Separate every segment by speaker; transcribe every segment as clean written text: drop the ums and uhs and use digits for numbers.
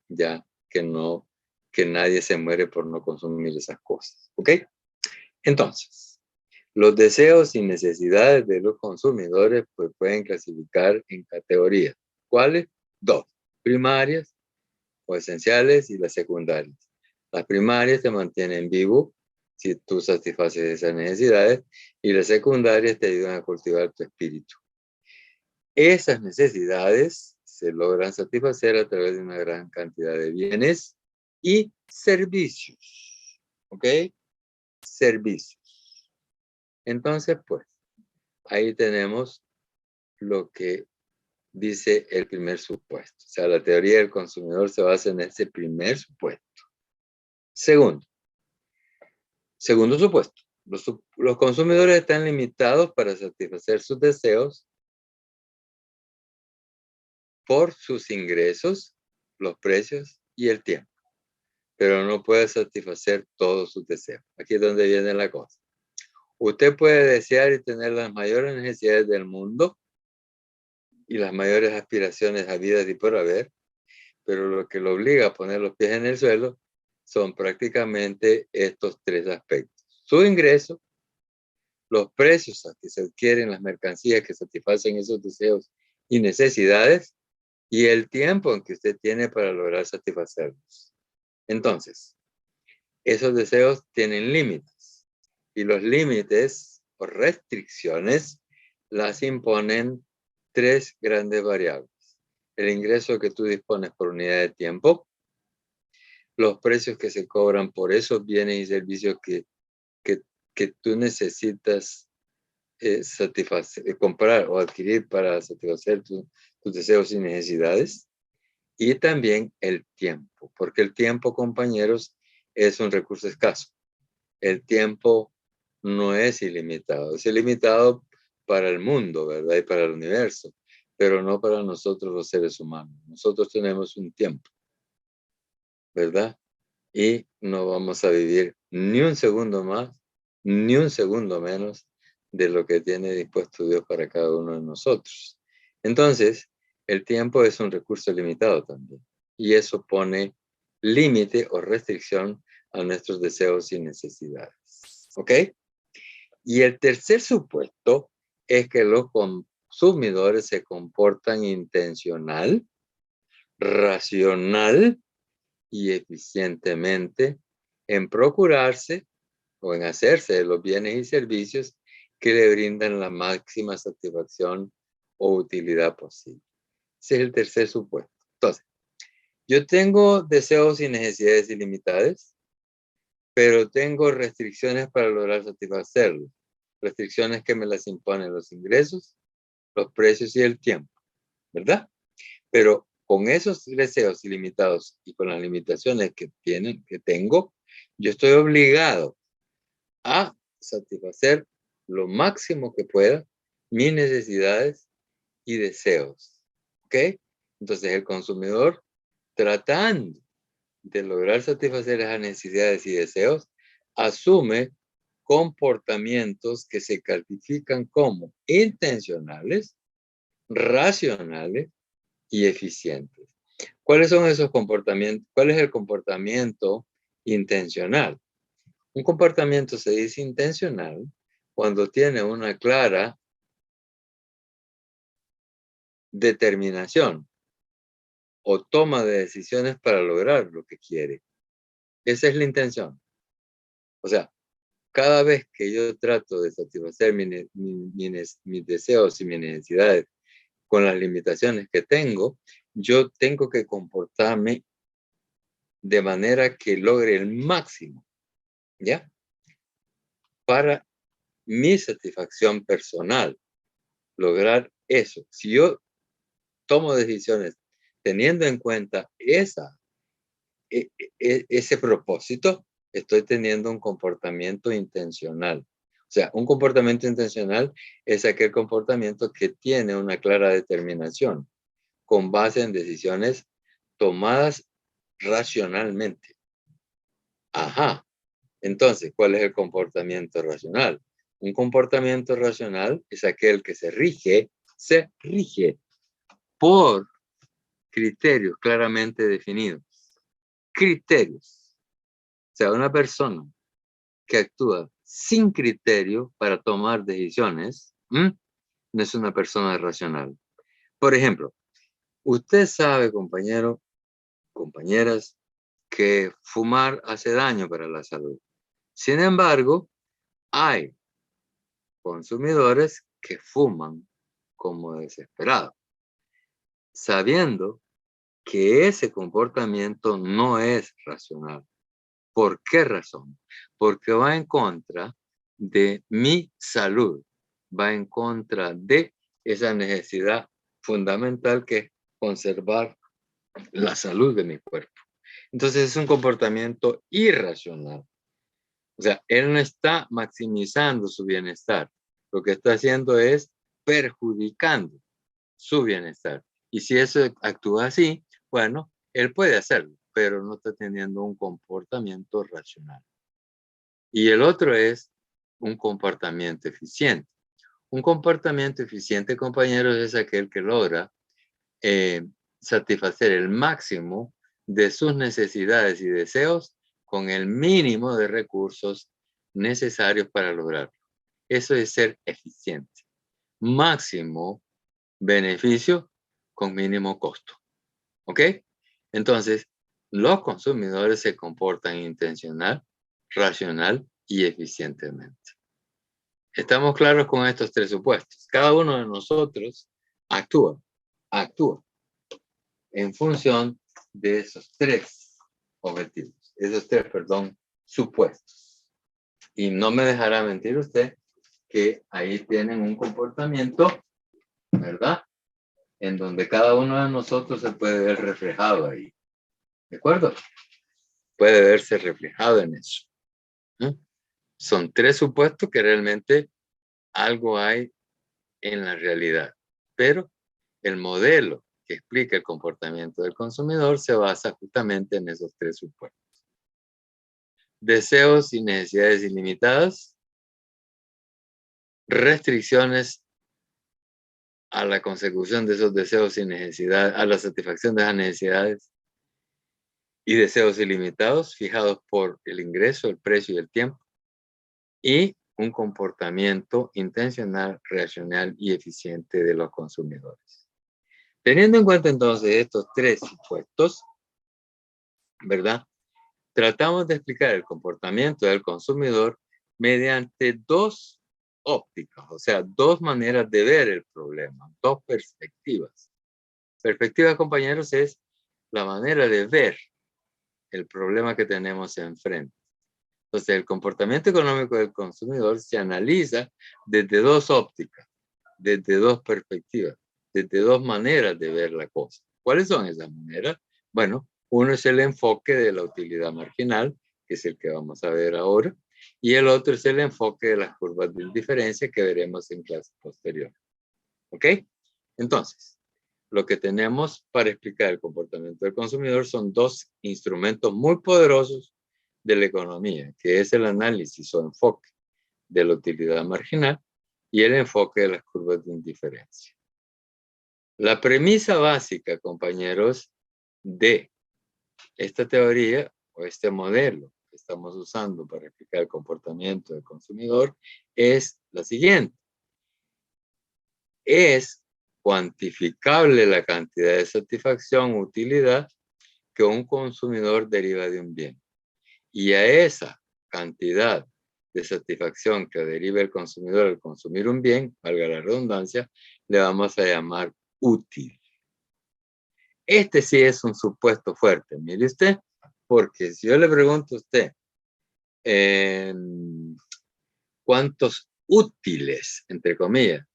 Speaker 1: ya que nadie se muere por no consumir esas cosas. ¿Ok? Entonces, los deseos y necesidades de los consumidores pues, pueden clasificar en categorías. ¿Cuáles? Dos: primarias o esenciales y las secundarias. Las primarias te mantienen vivo si tú satisfaces esas necesidades y las secundarias te ayudan a cultivar tu espíritu. Esas necesidades se logran satisfacer a través de una gran cantidad de bienes y servicios. ¿Ok? Servicios. Entonces, pues, ahí tenemos lo que dice el primer supuesto. O sea, la teoría del consumidor se basa en ese primer supuesto. Segundo supuesto. Los consumidores están limitados para satisfacer sus deseos por sus ingresos, los precios y el tiempo. Pero no puede satisfacer todos sus deseos. Aquí es donde viene la cosa. Usted puede desear y tener las mayores necesidades del mundo y las mayores aspiraciones a vida y por haber, pero lo que lo obliga a poner los pies en el suelo son prácticamente estos tres aspectos. Su ingreso, los precios a que se adquieren las mercancías que satisfacen esos deseos y necesidades, y el tiempo en que usted tiene para lograr satisfacerlos. Entonces, esos deseos tienen límites, y los límites o restricciones las imponen tres grandes variables: el ingreso que tú dispones por unidad de tiempo, los precios que se cobran por esos bienes y servicios que tú necesitas comprar o adquirir para satisfacer tus deseos y necesidades, y también el tiempo, porque el tiempo, compañeros, es un recurso escaso. El tiempo no es ilimitado, es ilimitado para el mundo, ¿verdad? Y para el universo, pero no para nosotros los seres humanos. Nosotros tenemos un tiempo, ¿verdad? Y no vamos a vivir ni un segundo más, ni un segundo menos de lo que tiene dispuesto Dios para cada uno de nosotros. Entonces, el tiempo es un recurso limitado también, y eso pone límite o restricción a nuestros deseos y necesidades. ¿Ok? Y el tercer supuesto es que los consumidores se comportan intencional, racional y eficientemente en procurarse o en hacerse de los bienes y servicios que le brindan la máxima satisfacción o utilidad posible. Ese es el tercer supuesto. Entonces, yo tengo deseos y necesidades ilimitadas, pero tengo restricciones para lograr satisfacerlos. Restricciones que me las imponen los ingresos, los precios y el tiempo, ¿verdad? Pero con esos deseos ilimitados y con las limitaciones que tengo, yo estoy obligado a satisfacer lo máximo que pueda mis necesidades y deseos. ¿Ok? Entonces el consumidor, tratando de lograr satisfacer esas necesidades y deseos, asume comportamientos que se califican como intencionales, racionales y eficientes. ¿Cuáles son esos comportamientos? ¿Cuál es el comportamiento intencional? Un comportamiento se dice intencional cuando tiene una clara determinación o toma de decisiones para lograr lo que quiere. Esa es la intención. O sea, cada vez que yo trato de satisfacer mis deseos y mis necesidades con las limitaciones que tengo, yo tengo que comportarme de manera que logre el máximo, ¿ya? Para mi satisfacción personal, lograr eso. Si yo tomo decisiones teniendo en cuenta ese propósito, estoy teniendo un comportamiento intencional. O sea, un comportamiento intencional es aquel comportamiento que tiene una clara determinación con base en decisiones tomadas racionalmente. Ajá. Entonces, ¿cuál es el comportamiento racional? Un comportamiento racional es aquel que se rige por criterios claramente definidos. Criterios. O sea, una persona que actúa sin criterio para tomar decisiones, no es una persona racional. Por ejemplo, usted sabe, compañero, compañeras, que fumar hace daño para la salud. Sin embargo, hay consumidores que fuman como desesperados, sabiendo que ese comportamiento no es racional. ¿Por qué razón? Porque va en contra de mi salud, va en contra de esa necesidad fundamental que es conservar la salud de mi cuerpo. Entonces es un comportamiento irracional. O sea, él no está maximizando su bienestar. Lo que está haciendo es perjudicando su bienestar. Y si eso actúa así, bueno, él puede hacerlo, pero no está teniendo un comportamiento racional. Y el otro es un comportamiento eficiente. Un comportamiento eficiente, compañeros, es aquel que logra satisfacer el máximo de sus necesidades y deseos con el mínimo de recursos necesarios para lograrlo. Eso es ser eficiente. Máximo beneficio con mínimo costo. ¿Ok? Entonces, los consumidores se comportan intencional, racional y eficientemente. ¿Estamos claros con estos tres supuestos? Cada uno de nosotros actúa en función de esos tres objetivos, supuestos. Y no me dejará mentir usted que ahí tienen un comportamiento, ¿verdad? En donde cada uno de nosotros se puede ver reflejado ahí. ¿De acuerdo? Puede verse reflejado en eso. Son tres supuestos que realmente algo hay en la realidad. Pero el modelo que explica el comportamiento del consumidor se basa justamente en esos tres supuestos. Deseos y necesidades ilimitadas, restricciones a la consecución de esos deseos y necesidades, a la satisfacción de esas necesidades, y deseos ilimitados fijados por el ingreso, el precio y el tiempo, y un comportamiento intencional, racional y eficiente de los consumidores. Teniendo en cuenta entonces estos tres supuestos, ¿verdad? Tratamos de explicar el comportamiento del consumidor mediante dos ópticas, o sea, dos maneras de ver el problema, dos perspectivas. Perspectiva, compañeros, es la manera de ver el problema que tenemos enfrente. Entonces, el comportamiento económico del consumidor se analiza desde dos ópticas, desde dos perspectivas, desde dos maneras de ver la cosa. ¿Cuáles son esas maneras? Bueno, uno es el enfoque de la utilidad marginal, que es el que vamos a ver ahora, y el otro es el enfoque de las curvas de diferencia que veremos en clase posterior. ¿Ok? Entonces, lo que tenemos para explicar el comportamiento del consumidor son dos instrumentos muy poderosos de la economía, que es el análisis o enfoque de la utilidad marginal y el enfoque de las curvas de indiferencia. La premisa básica, compañeros, de esta teoría o este modelo que estamos usando para explicar el comportamiento del consumidor es la siguiente. Es cuantificable la cantidad de satisfacción o utilidad que un consumidor deriva de un bien. Y a esa cantidad de satisfacción que deriva el consumidor al consumir un bien, valga la redundancia, le vamos a llamar útil. Este sí es un supuesto fuerte, mire usted, porque si yo le pregunto a usted, ¿cuántos útiles, entre comillas,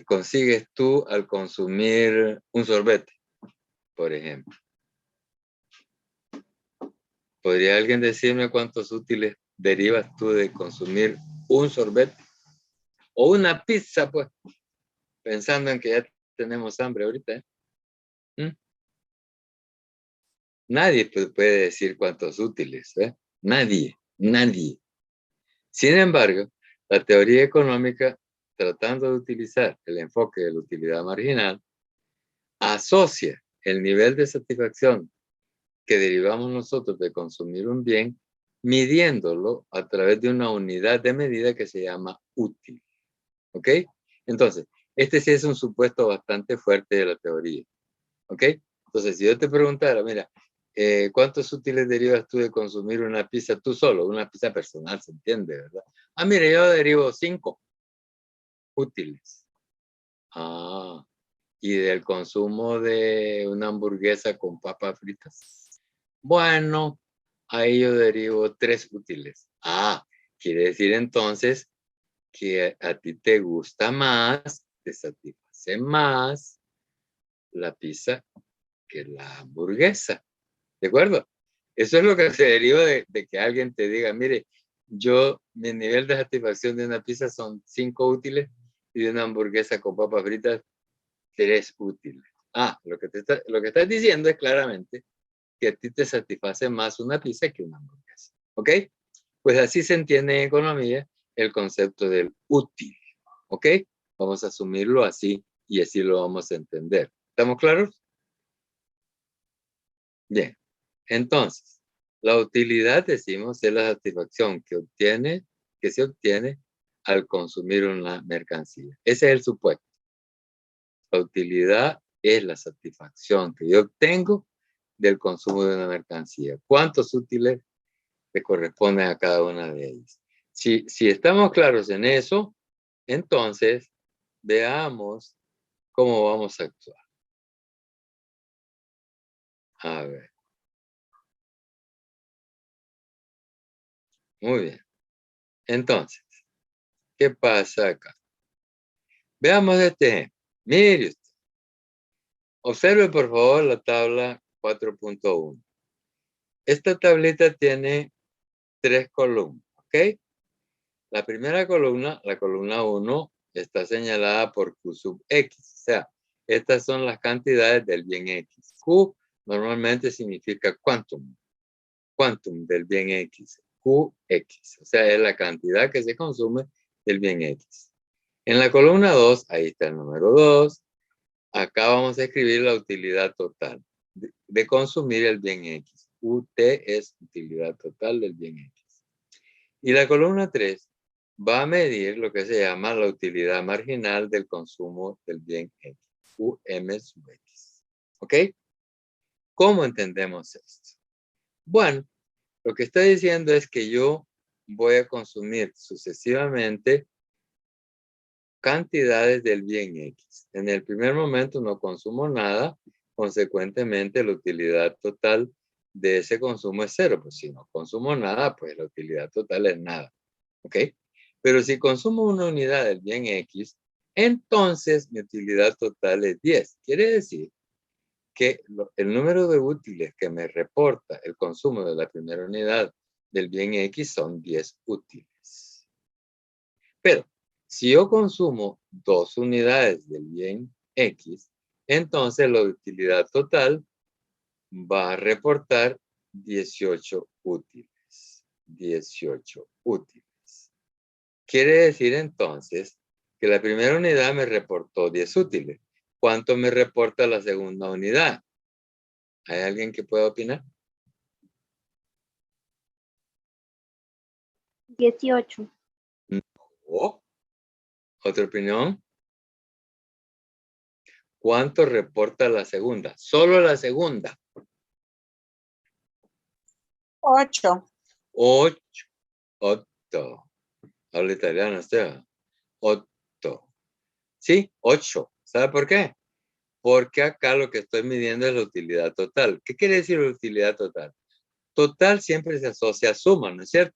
Speaker 1: consigues tú al consumir un sorbete, por ejemplo? ¿Podría alguien decirme cuántos útiles derivas tú de consumir un sorbete? O una pizza, pues, pensando en que ya tenemos hambre ahorita. Nadie puede decir cuántos útiles, ¿eh? Nadie. Sin embargo, la teoría económica, tratando de utilizar el enfoque de la utilidad marginal, asocia el nivel de satisfacción que derivamos nosotros de consumir un bien, midiéndolo a través de una unidad de medida que se llama útil. ¿Ok? Entonces, este sí es un supuesto bastante fuerte de la teoría. ¿Ok? Entonces, si yo te preguntara, mira, ¿cuántos útiles derivas tú de consumir una pizza tú solo? Una pizza personal, ¿se entiende, verdad? Ah, mire, yo derivo 5 útiles. Ah, y del consumo de una hamburguesa con papas fritas. Bueno, ahí yo derivo 3 útiles. Ah, quiere decir entonces que a ti te gusta más, te satisface más la pizza que la hamburguesa. ¿De acuerdo? Eso es lo que se deriva de que alguien te diga, mire, mi nivel de satisfacción de una pizza son 5 útiles y de una hamburguesa con papas fritas, 3 útiles. Ah, lo que estás diciendo es claramente que a ti te satisface más una pizza que una hamburguesa. ¿Ok? Pues así se entiende en economía el concepto del útil. ¿Ok? Vamos a asumirlo así y así lo vamos a entender. ¿Estamos claros? Bien. Entonces, la utilidad, decimos, es la satisfacción que se obtiene al consumir una mercancía. Ese es el supuesto. La utilidad es la satisfacción que yo obtengo del consumo de una mercancía. ¿Cuántos útiles le corresponden a cada una de ellas? Si estamos claros en eso, entonces veamos cómo vamos a actuar. A ver. Muy bien. Entonces, ¿qué pasa acá? Veamos este ejemplo. Mire usted. Observe, por favor, la tabla 4.1. Esta tablita tiene 3 columnas, ¿ok? La primera columna, la columna 1, está señalada por Q sub X. O sea, estas son las cantidades del bien X. Q normalmente significa quantum del bien X. QX, o sea, es la cantidad que se consume del bien X. En la columna 2, ahí está el número 2. Acá vamos a escribir la utilidad total de consumir el bien X. UT es utilidad total del bien X. Y la columna 3 va a medir lo que se llama la utilidad marginal del consumo del bien X. UM sub X. ¿Ok? ¿Cómo entendemos esto? Bueno, lo que está diciendo es que yo voy a consumir sucesivamente cantidades del bien X. En el primer momento no consumo nada, consecuentemente la utilidad total de ese consumo es 0. Pues si no consumo nada, pues la utilidad total es nada. ¿Ok? Pero si consumo una unidad del bien X, entonces mi utilidad total es 10. Quiere decir que el número de útiles que me reporta el consumo de la primera unidad del bien X son 10 útiles. Pero si yo consumo 2 unidades del bien X, entonces la utilidad total va a reportar 18 útiles. 18 útiles. Quiere decir entonces que la primera unidad me reportó 10 útiles. ¿Cuánto me reporta la segunda unidad? ¿Hay alguien que pueda opinar?
Speaker 2: 18.
Speaker 1: No. ¿Otra opinión? ¿Cuánto reporta la segunda? Solo la segunda.
Speaker 2: 8.
Speaker 1: 8. 8. Habla italiano usted. 8. Sí, 8. ¿Sabe por qué? Porque acá lo que estoy midiendo es la utilidad total. ¿Qué quiere decir la utilidad total? Total siempre se asocia a suma, ¿no es cierto?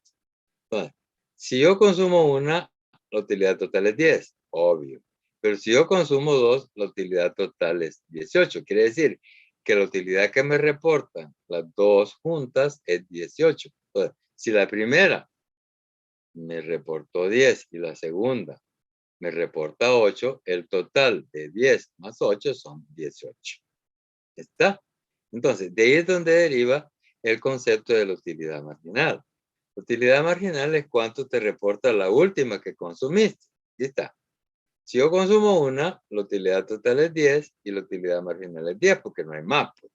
Speaker 1: Bueno, si yo consumo una, la utilidad total es 10, obvio. Pero si yo consumo 2, la utilidad total es 18. Quiere decir que la utilidad que me reportan las dos juntas es 18. Entonces, si la primera me reportó 10 y la segunda me reporta 8, el total de 10 más 8 son 18. ¿Está? Entonces, de ahí es donde deriva el concepto de la utilidad marginal. La utilidad marginal es cuánto te reporta la última que consumiste. ¿Sí está? Si yo consumo una, la utilidad total es 10 y la utilidad marginal es 10 porque no hay más. Pues.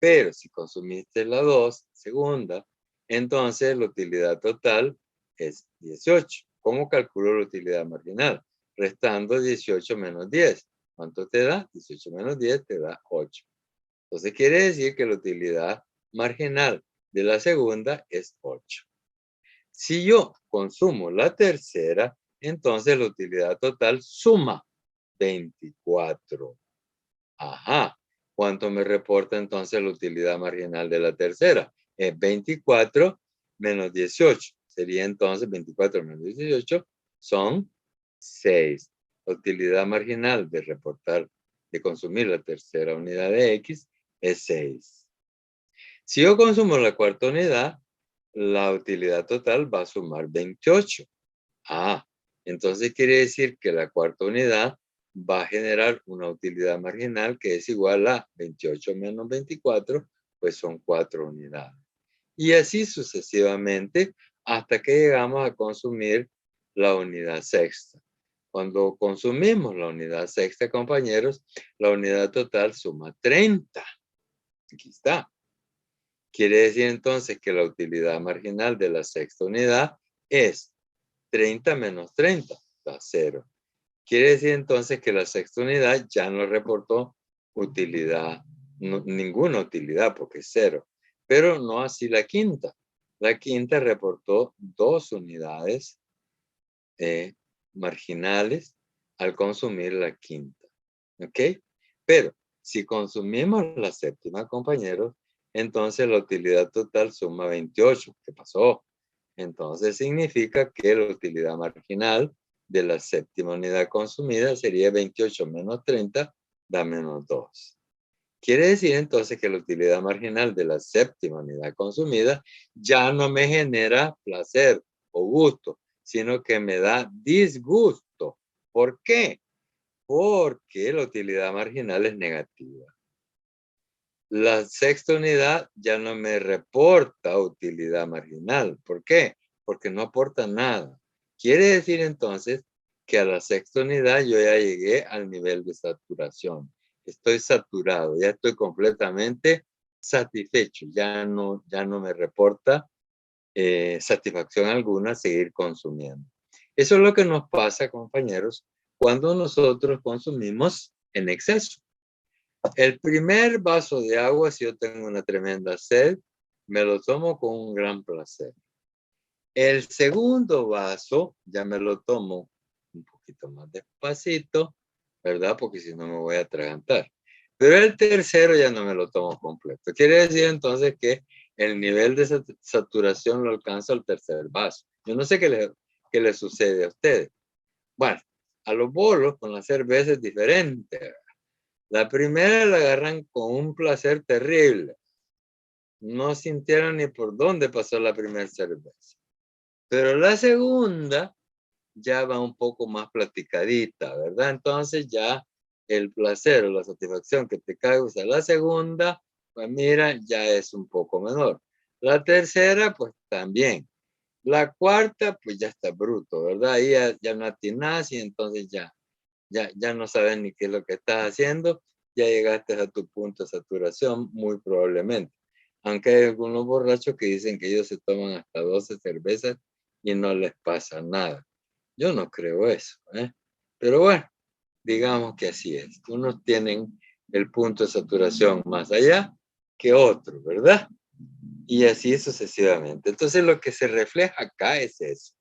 Speaker 1: Pero si consumiste la 2, segunda, entonces la utilidad total es 18. ¿Cómo calculo la utilidad marginal? Restando 18 menos 10. ¿Cuánto te da? 18 menos 10 te da 8. Entonces quiere decir que la utilidad marginal de la segunda es 8. Si yo consumo la tercera, entonces la utilidad total suma 24. Ajá. ¿Cuánto me reporta entonces la utilidad marginal de la tercera? Es 24 menos 18. Sería entonces 24 menos 18 son 6. La utilidad marginal de reportar, de consumir la tercera unidad de X es 6. Si yo consumo la cuarta unidad, la utilidad total va a sumar 28. Ah, entonces quiere decir que la cuarta unidad va a generar una utilidad marginal que es igual a 28 menos 24, pues son 4 unidades. Y así sucesivamente hasta que llegamos a consumir la unidad sexta. Cuando consumimos la unidad sexta, compañeros, la unidad total suma 30. Aquí está. Quiere decir entonces que la utilidad marginal de la sexta unidad es 30 menos 30, da 0. Quiere decir entonces que la sexta unidad ya no reportó utilidad, ninguna utilidad porque es 0. Pero no así la quinta. La quinta reportó 2 unidades marginales al consumir la quinta. ¿Ok? Pero si consumimos la séptima, compañeros, entonces la utilidad total suma 28. ¿Qué pasó? Entonces significa que la utilidad marginal de la séptima unidad consumida sería 28 menos 30, da menos 2. Quiere decir entonces que la utilidad marginal de la séptima unidad consumida ya no me genera placer o gusto, sino que me da disgusto. ¿Por qué? Porque la utilidad marginal es negativa. La sexta unidad ya no me reporta utilidad marginal. ¿Por qué? Porque no aporta nada. Quiere decir entonces que a la sexta unidad yo ya llegué al nivel de saturación. Estoy saturado, ya estoy completamente satisfecho. Ya no me reporta satisfacción alguna seguir consumiendo. Eso es lo que nos pasa, compañeros, cuando nosotros consumimos en exceso. El primer vaso de agua, si yo tengo una tremenda sed, me lo tomo con un gran placer. El segundo vaso, ya me lo tomo un poquito más despacito, ¿verdad? Porque si no me voy a atragantar. Pero el tercero ya no me lo tomo completo. Quiere decir entonces que el nivel de saturación lo alcanza el tercer vaso. Yo no sé qué le sucede a ustedes. Bueno, a los bolos con la cerveza es diferente. La primera la agarran con un placer terrible. No sintieron ni por dónde pasó la primera cerveza. Pero la segunda ya va un poco más platicadita, ¿verdad? Entonces ya el placer o la satisfacción que te causa la segunda, pues mira, ya es un poco menor. La tercera, pues también. La cuarta, pues ya está bruto, ¿verdad? Ahí ya no atinás y entonces ya no sabes ni qué es lo que estás haciendo, ya llegaste a tu punto de saturación, muy probablemente. Aunque hay algunos borrachos que dicen que ellos se toman hasta 12 cervezas y no les pasa nada. Yo no creo eso, ¿eh? Pero bueno, digamos que así es. Unos tienen el punto de saturación más allá que otros, ¿verdad? Y así sucesivamente. Entonces lo que se refleja acá es eso.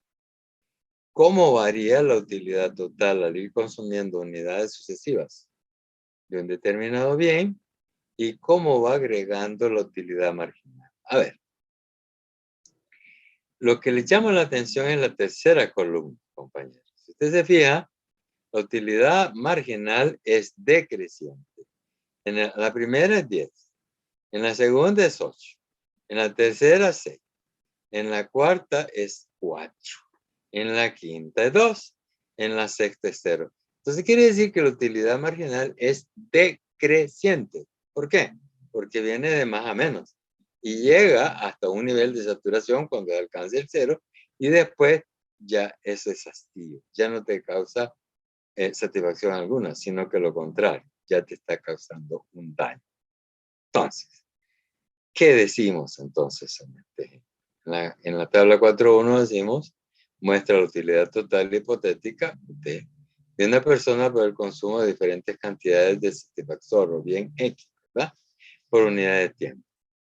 Speaker 1: ¿Cómo varía la utilidad total al ir consumiendo unidades sucesivas de un determinado bien y cómo va agregando la utilidad marginal? A ver, lo que le llama la atención es la tercera columna, compañeros. Si usted se fija, la utilidad marginal es decreciente. En la primera es 10, en la segunda es 8, en la tercera 6, en la cuarta es 4. En la quinta es 2, en la sexta es 0. Entonces quiere decir que la utilidad marginal es decreciente. ¿Por qué? Porque viene de más a menos y llega hasta un nivel de saturación cuando alcanza el 0 y después ya eso es hastío, ya no te causa satisfacción alguna, sino que lo contrario, ya te está causando un daño. Entonces, ¿qué decimos entonces en este ejemplo? En la tabla 4.1 decimos, muestra la utilidad total hipotética de una persona por el consumo de diferentes cantidades de satisfactor, o bien X, ¿verdad? Por unidad de tiempo.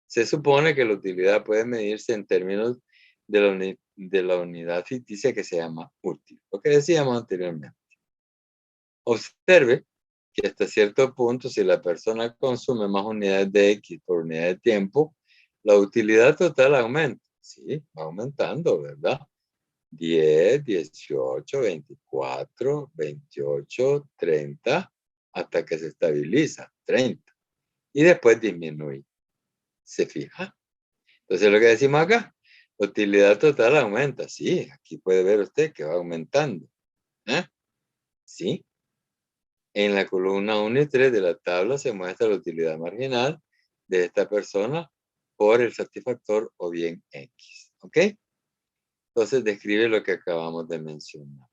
Speaker 1: Se supone que la utilidad puede medirse en términos de la unidad ficticia que se llama útil, lo que decíamos anteriormente. Observe que hasta cierto punto, si la persona consume más unidades de X por unidad de tiempo, la utilidad total aumenta. Sí, va aumentando, ¿verdad? 10, 18, 24, 28, 30, hasta que se estabiliza, 30. Y después disminuye. ¿Se fija? Entonces lo que decimos acá, la utilidad total aumenta. Sí, aquí puede ver usted que va aumentando. ¿Eh? Sí. En la columna 1 y 3 de la tabla se muestra la utilidad marginal de esta persona por el satisfactor o bien X. ¿Ok? Entonces describe lo que acabamos de mencionar.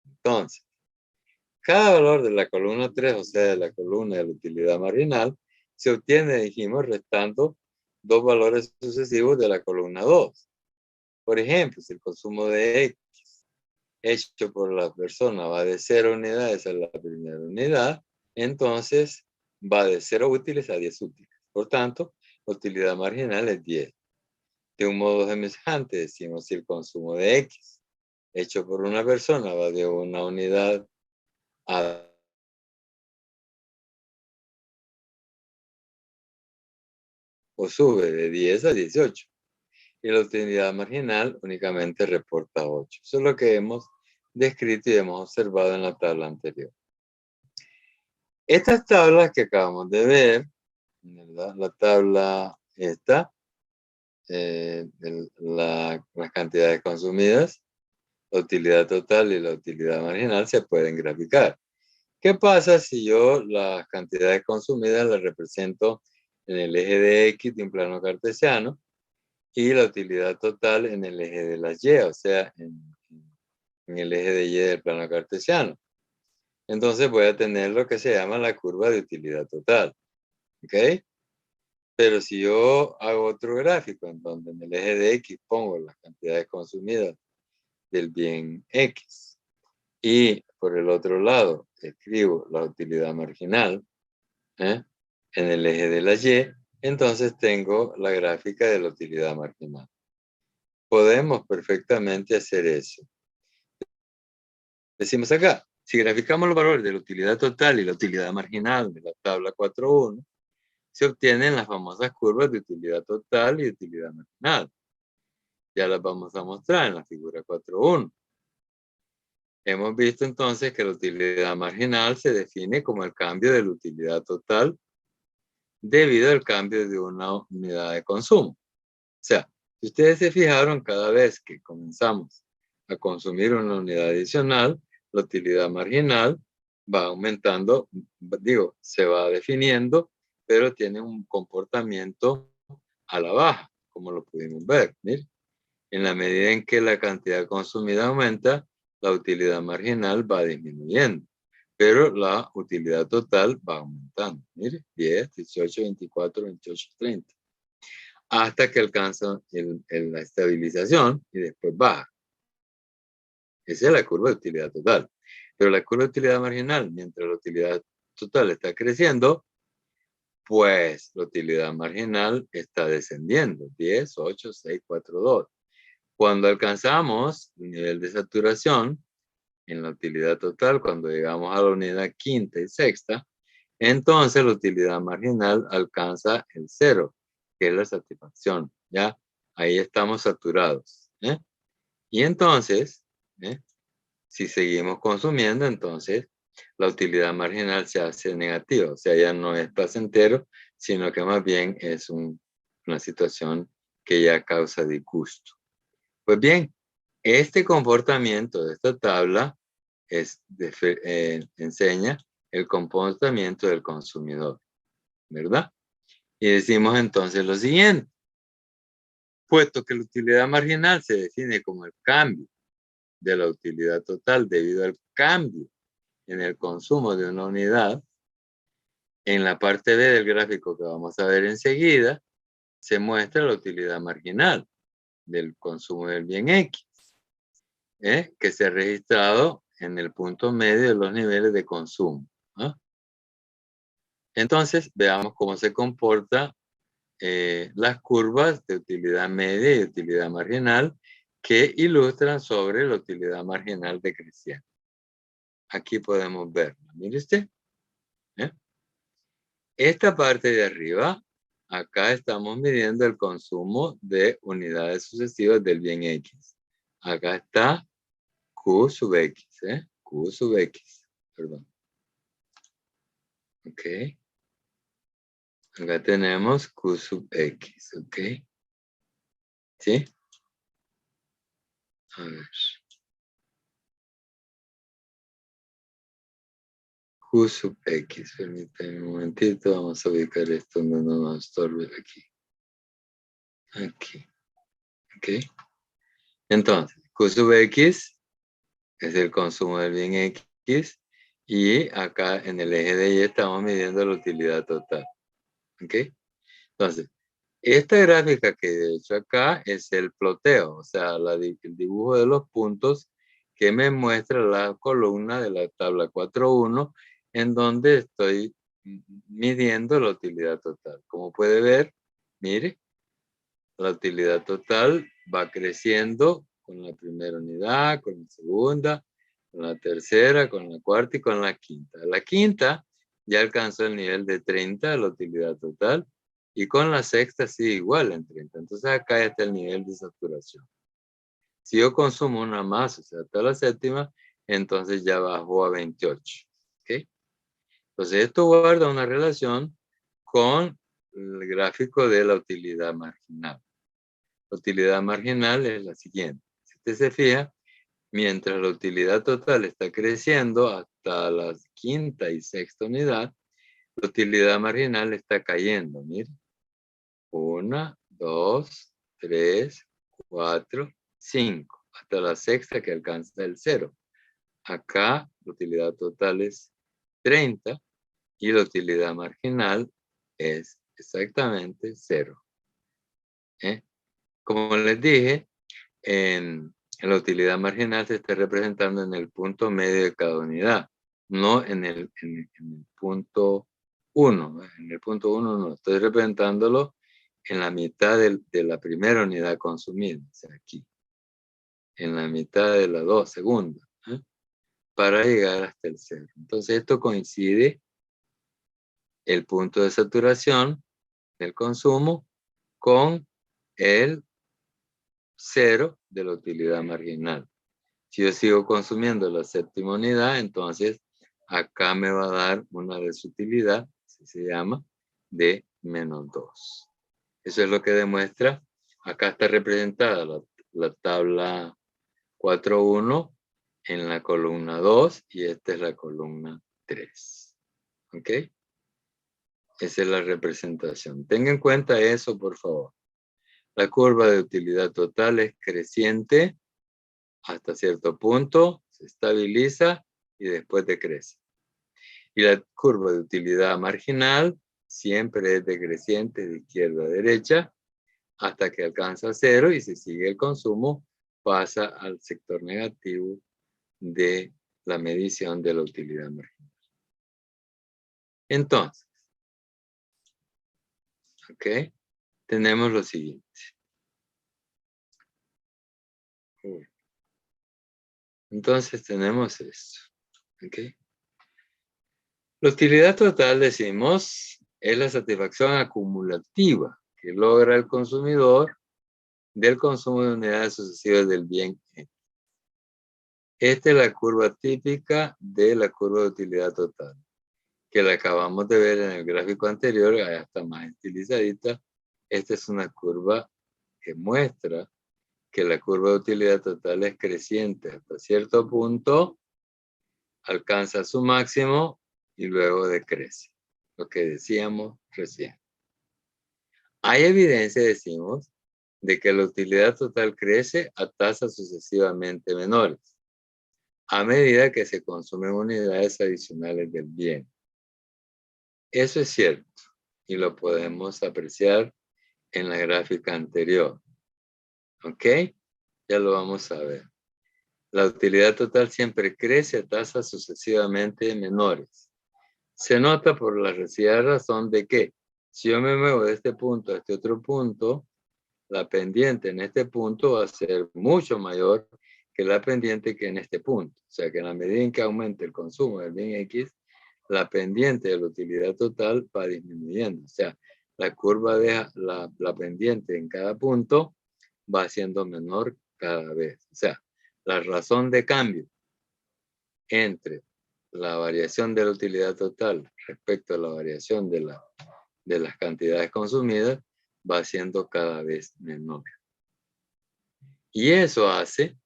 Speaker 1: Entonces, cada valor de la columna 3, o sea, de la columna de la utilidad marginal, se obtiene, dijimos, restando dos valores sucesivos de la columna 2. Por ejemplo, si el consumo de X hecho por la persona va de 0 unidades a la primera unidad, entonces va de 0 útiles a 10 útiles. Por tanto, la utilidad marginal es 10. De un modo semejante, decimos si el consumo de X hecho por una persona va de una unidad a o sube de 10 a 18. Y la utilidad marginal únicamente reporta 8. Eso es lo que hemos descrito y hemos observado en la tabla anterior. Estas tablas que acabamos de ver, ¿verdad? La tabla esta, las cantidades consumidas, la utilidad total y la utilidad marginal se pueden graficar. ¿Qué pasa si yo las cantidades consumidas las represento en el eje de X de un plano cartesiano y la utilidad total en el eje de las Y, o sea, en el eje de Y del plano cartesiano? Entonces voy a tener lo que se llama la curva de utilidad total. ¿Ok? Pero si yo hago otro gráfico en donde en el eje de X pongo las cantidades consumidas del bien X y por el otro lado escribo la utilidad marginal en el eje de la Y, entonces tengo la gráfica de la utilidad marginal. Podemos perfectamente hacer eso. Decimos acá, si graficamos los valores de la utilidad total y la utilidad marginal de la tabla 4.1, se obtienen las famosas curvas de utilidad total y utilidad marginal. Ya las vamos a mostrar en la figura 4.1. Hemos visto entonces que la utilidad marginal se define como el cambio de la utilidad total debido al cambio de una unidad de consumo. O sea, si ustedes se fijaron, cada vez que comenzamos a consumir una unidad adicional, la utilidad marginal va aumentando, digo, se va definiendo, pero tiene un comportamiento a la baja, como lo pudimos ver. Miren, en la medida en que la cantidad consumida aumenta, la utilidad marginal va disminuyendo, pero la utilidad total va aumentando. Mire, 10, 18, 24, 28, 30. Hasta que alcanza la estabilización y después baja. Esa es la curva de utilidad total. Pero la curva de utilidad marginal, mientras la utilidad total está creciendo, pues la utilidad marginal está descendiendo. 10, 8, 6, 4, 2. Cuando alcanzamos el nivel de saturación en la utilidad total, cuando llegamos a la unidad quinta y sexta, entonces la utilidad marginal alcanza el 0, que es la satisfacción. ¿Ya? Ahí estamos saturados. Y entonces, si seguimos consumiendo, entonces la utilidad marginal se hace negativa. O sea, ya no es placentero, sino que más bien es una situación que ya causa disgusto. Pues bien, este comportamiento de esta tabla enseña el comportamiento del consumidor, ¿verdad? Y decimos entonces lo siguiente. Puesto que la utilidad marginal se define como el cambio de la utilidad total debido al cambio en el consumo de una unidad, en la parte B del gráfico que vamos a ver enseguida, se muestra la utilidad marginal del consumo del bien X, que se ha registrado en el punto medio de los niveles de consumo. Entonces, veamos cómo se comporta las curvas de utilidad media y utilidad marginal que ilustran sobre la utilidad marginal decreciente. Aquí podemos verla. Mire usted. Esta parte de arriba, acá estamos midiendo el consumo de unidades sucesivas del bien X. Acá está Q sub X, Q sub X, perdón. Ok. Acá tenemos Q sub X, ok. ¿Sí? A ver. Q sub X, permítanme un momentito, vamos a ubicar esto donde no nos estorbe aquí. Aquí. Ok. Entonces, Q sub X es el consumo del bien X y acá en el eje de Y estamos midiendo la utilidad total. ¿Ok? Entonces, esta gráfica que he hecho acá es el ploteo, o sea, el dibujo de los puntos que me muestra la columna de la tabla 4.1 en donde estoy midiendo la utilidad total. Como puede ver, mire, la utilidad total va creciendo con la primera unidad, con la segunda, con la tercera, con la cuarta y con la quinta. La quinta ya alcanzó el nivel de 30 de la utilidad total y con la sexta sigue igual en 30. Entonces acá está el nivel de saturación. Si yo consumo una más, o sea, hasta la séptima, entonces ya bajó a 28. ¿Ok? Entonces esto guarda una relación con el gráfico de la utilidad marginal. La utilidad marginal es la siguiente. Si usted se fija, mientras la utilidad total está creciendo hasta la quinta y sexta unidad, la utilidad marginal está cayendo. Mire. 1, 2, 3, 4, 5. Hasta la sexta que alcanza el 0. Acá la utilidad total es 30 y la utilidad marginal es exactamente 0. Como les dije, en la utilidad marginal se está representando en el punto medio de cada unidad, no en el punto 1. En el punto 1 no, estoy representándolo en la mitad de la primera unidad consumida, o sea, aquí. En la mitad de la segunda, para llegar hasta el 0. Entonces esto coincide el punto de saturación del consumo con el 0 de la utilidad marginal. Si yo sigo consumiendo la séptima unidad, entonces acá me va a dar una desutilidad, así se llama, de menos 2. Eso es lo que demuestra. Acá está representada la tabla 4.1 en la columna 2 y esta es la columna 3. ¿Ok? Esa es la representación. Tenga en cuenta eso, por favor. La curva de utilidad total es creciente hasta cierto punto, se estabiliza y después decrece. Y la curva de utilidad marginal siempre es decreciente de izquierda a derecha hasta que alcanza 0 y si sigue el consumo pasa al sector negativo de la medición de la utilidad marginal. Entonces, ¿ok? Tenemos lo siguiente. Entonces tenemos esto. ¿Ok? La utilidad total, decimos, es la satisfacción acumulativa que logra el consumidor del consumo de unidades sucesivas del bien. Esta es la curva típica de la curva de utilidad total, que la acabamos de ver en el gráfico anterior, ya está más estilizadita. Esta es una curva que muestra que la curva de utilidad total es creciente hasta cierto punto, alcanza su máximo y luego decrece. Lo que decíamos recién. Hay evidencia, decimos, de que la utilidad total crece a tasas sucesivamente menores. a medida que se consumen unidades adicionales del bien. Eso es cierto y lo podemos apreciar en la gráfica anterior. ¿Ok? Ya lo vamos a ver. La utilidad total siempre crece a tasas sucesivamente menores. Se nota por la sencilla razón de que si yo me muevo de este punto a este otro punto, la pendiente en este punto va a ser mucho mayor que la pendiente que en este punto. O sea que en la medida en que aumente el consumo del bien X, la pendiente de la utilidad total va disminuyendo. O sea, la curva de la pendiente en cada punto va siendo menor cada vez. O sea, la razón de cambio entre la variación de la utilidad total respecto a la variación de las cantidades consumidas va siendo cada vez menor. Y eso hace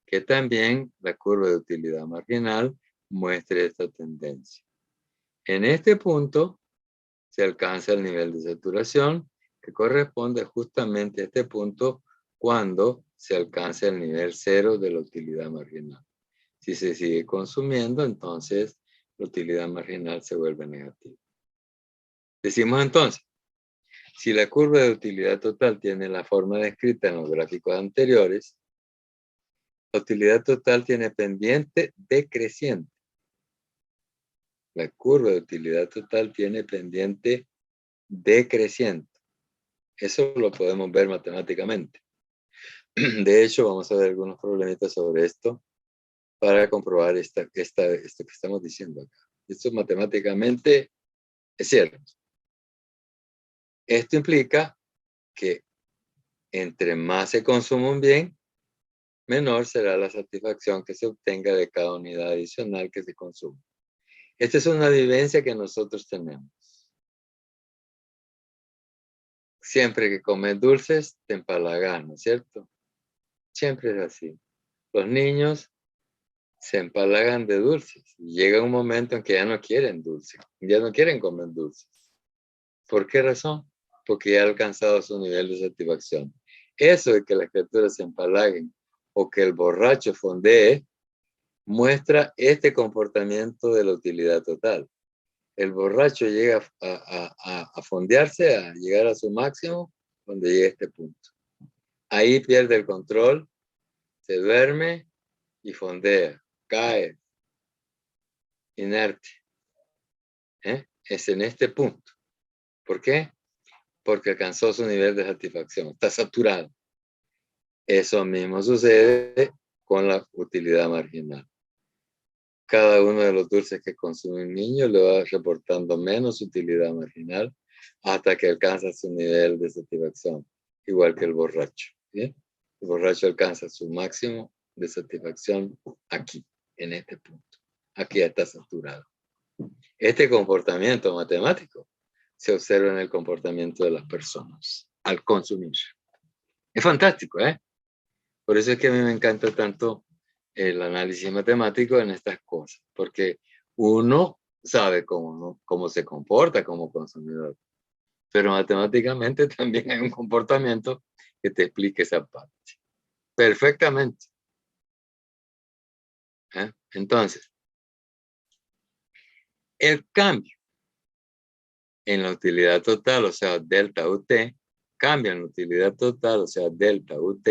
Speaker 1: que también la curva de utilidad marginal muestre esta tendencia. En este punto se alcanza el nivel de saturación que corresponde justamente a este punto cuando se alcanza el nivel cero de la utilidad marginal. Si se sigue consumiendo, entonces la utilidad marginal se vuelve negativa. Decimos entonces, si la curva de utilidad total tiene la forma descrita en los gráficos anteriores, la utilidad total tiene pendiente decreciente. La curva de utilidad total tiene pendiente decreciente. Eso lo podemos ver matemáticamente. De hecho, vamos a ver algunos problemitas sobre esto para comprobar esto que estamos diciendo acá. Esto matemáticamente es cierto. Esto implica que entre más se consume un bien, menor será la satisfacción que se obtenga de cada unidad adicional que se consume. Esta es una vivencia que nosotros tenemos. Siempre que comes dulces, te empalagas, ¿no es cierto? Siempre es así. Los niños se empalagan de dulces y llega un momento en que ya no quieren dulces, ya no quieren comer dulces. ¿Por qué razón? Porque ya ha alcanzado su nivel de satisfacción. Eso de que las criaturas se empalaguen o que el borracho fondee muestra este comportamiento de la utilidad total. El borracho llega a fondearse, a llegar a su máximo cuando llega a este punto. Ahí pierde el control, se duerme y fondea, cae, inerte. Es en este punto. ¿Por qué? Porque alcanzó su nivel de satisfacción, está saturado. Eso mismo sucede con la utilidad marginal. Cada uno de los dulces que consume un niño le va reportando menos utilidad marginal hasta que alcanza su nivel de satisfacción, igual que el borracho. ¿Bien? El borracho alcanza su máximo de satisfacción aquí, en este punto. Aquí ya está saturado. Este comportamiento matemático se observa en el comportamiento de las personas al consumir. Es fantástico, ¿eh? Por eso es que a mí me encanta tanto el análisis matemático en estas cosas, porque uno sabe cómo se comporta como consumidor, pero matemáticamente también hay un comportamiento que te explique esa parte. Perfectamente. Entonces, el cambio en la utilidad total, o sea, delta UT, cambia en la utilidad total, o sea, delta UT,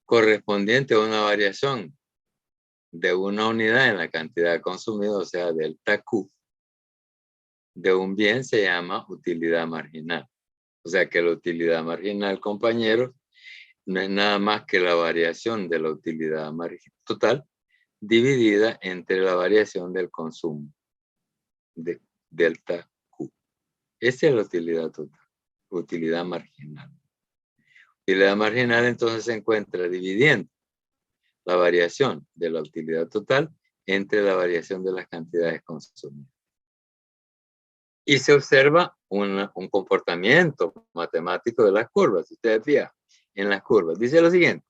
Speaker 1: correspondiente a una variación de una unidad en la cantidad consumida, o sea, delta Q, de un bien se llama utilidad marginal. O sea que la utilidad marginal, compañeros, no es nada más que la variación de la utilidad total dividida entre la variación del consumo de delta Q. Esa es la utilidad total, utilidad marginal. Utilidad marginal entonces se encuentra dividiendo la variación de la utilidad total entre la variación de las cantidades consumidas. Y se observa un comportamiento matemático de las curvas. Si ustedes fijan en las curvas, dice lo siguiente: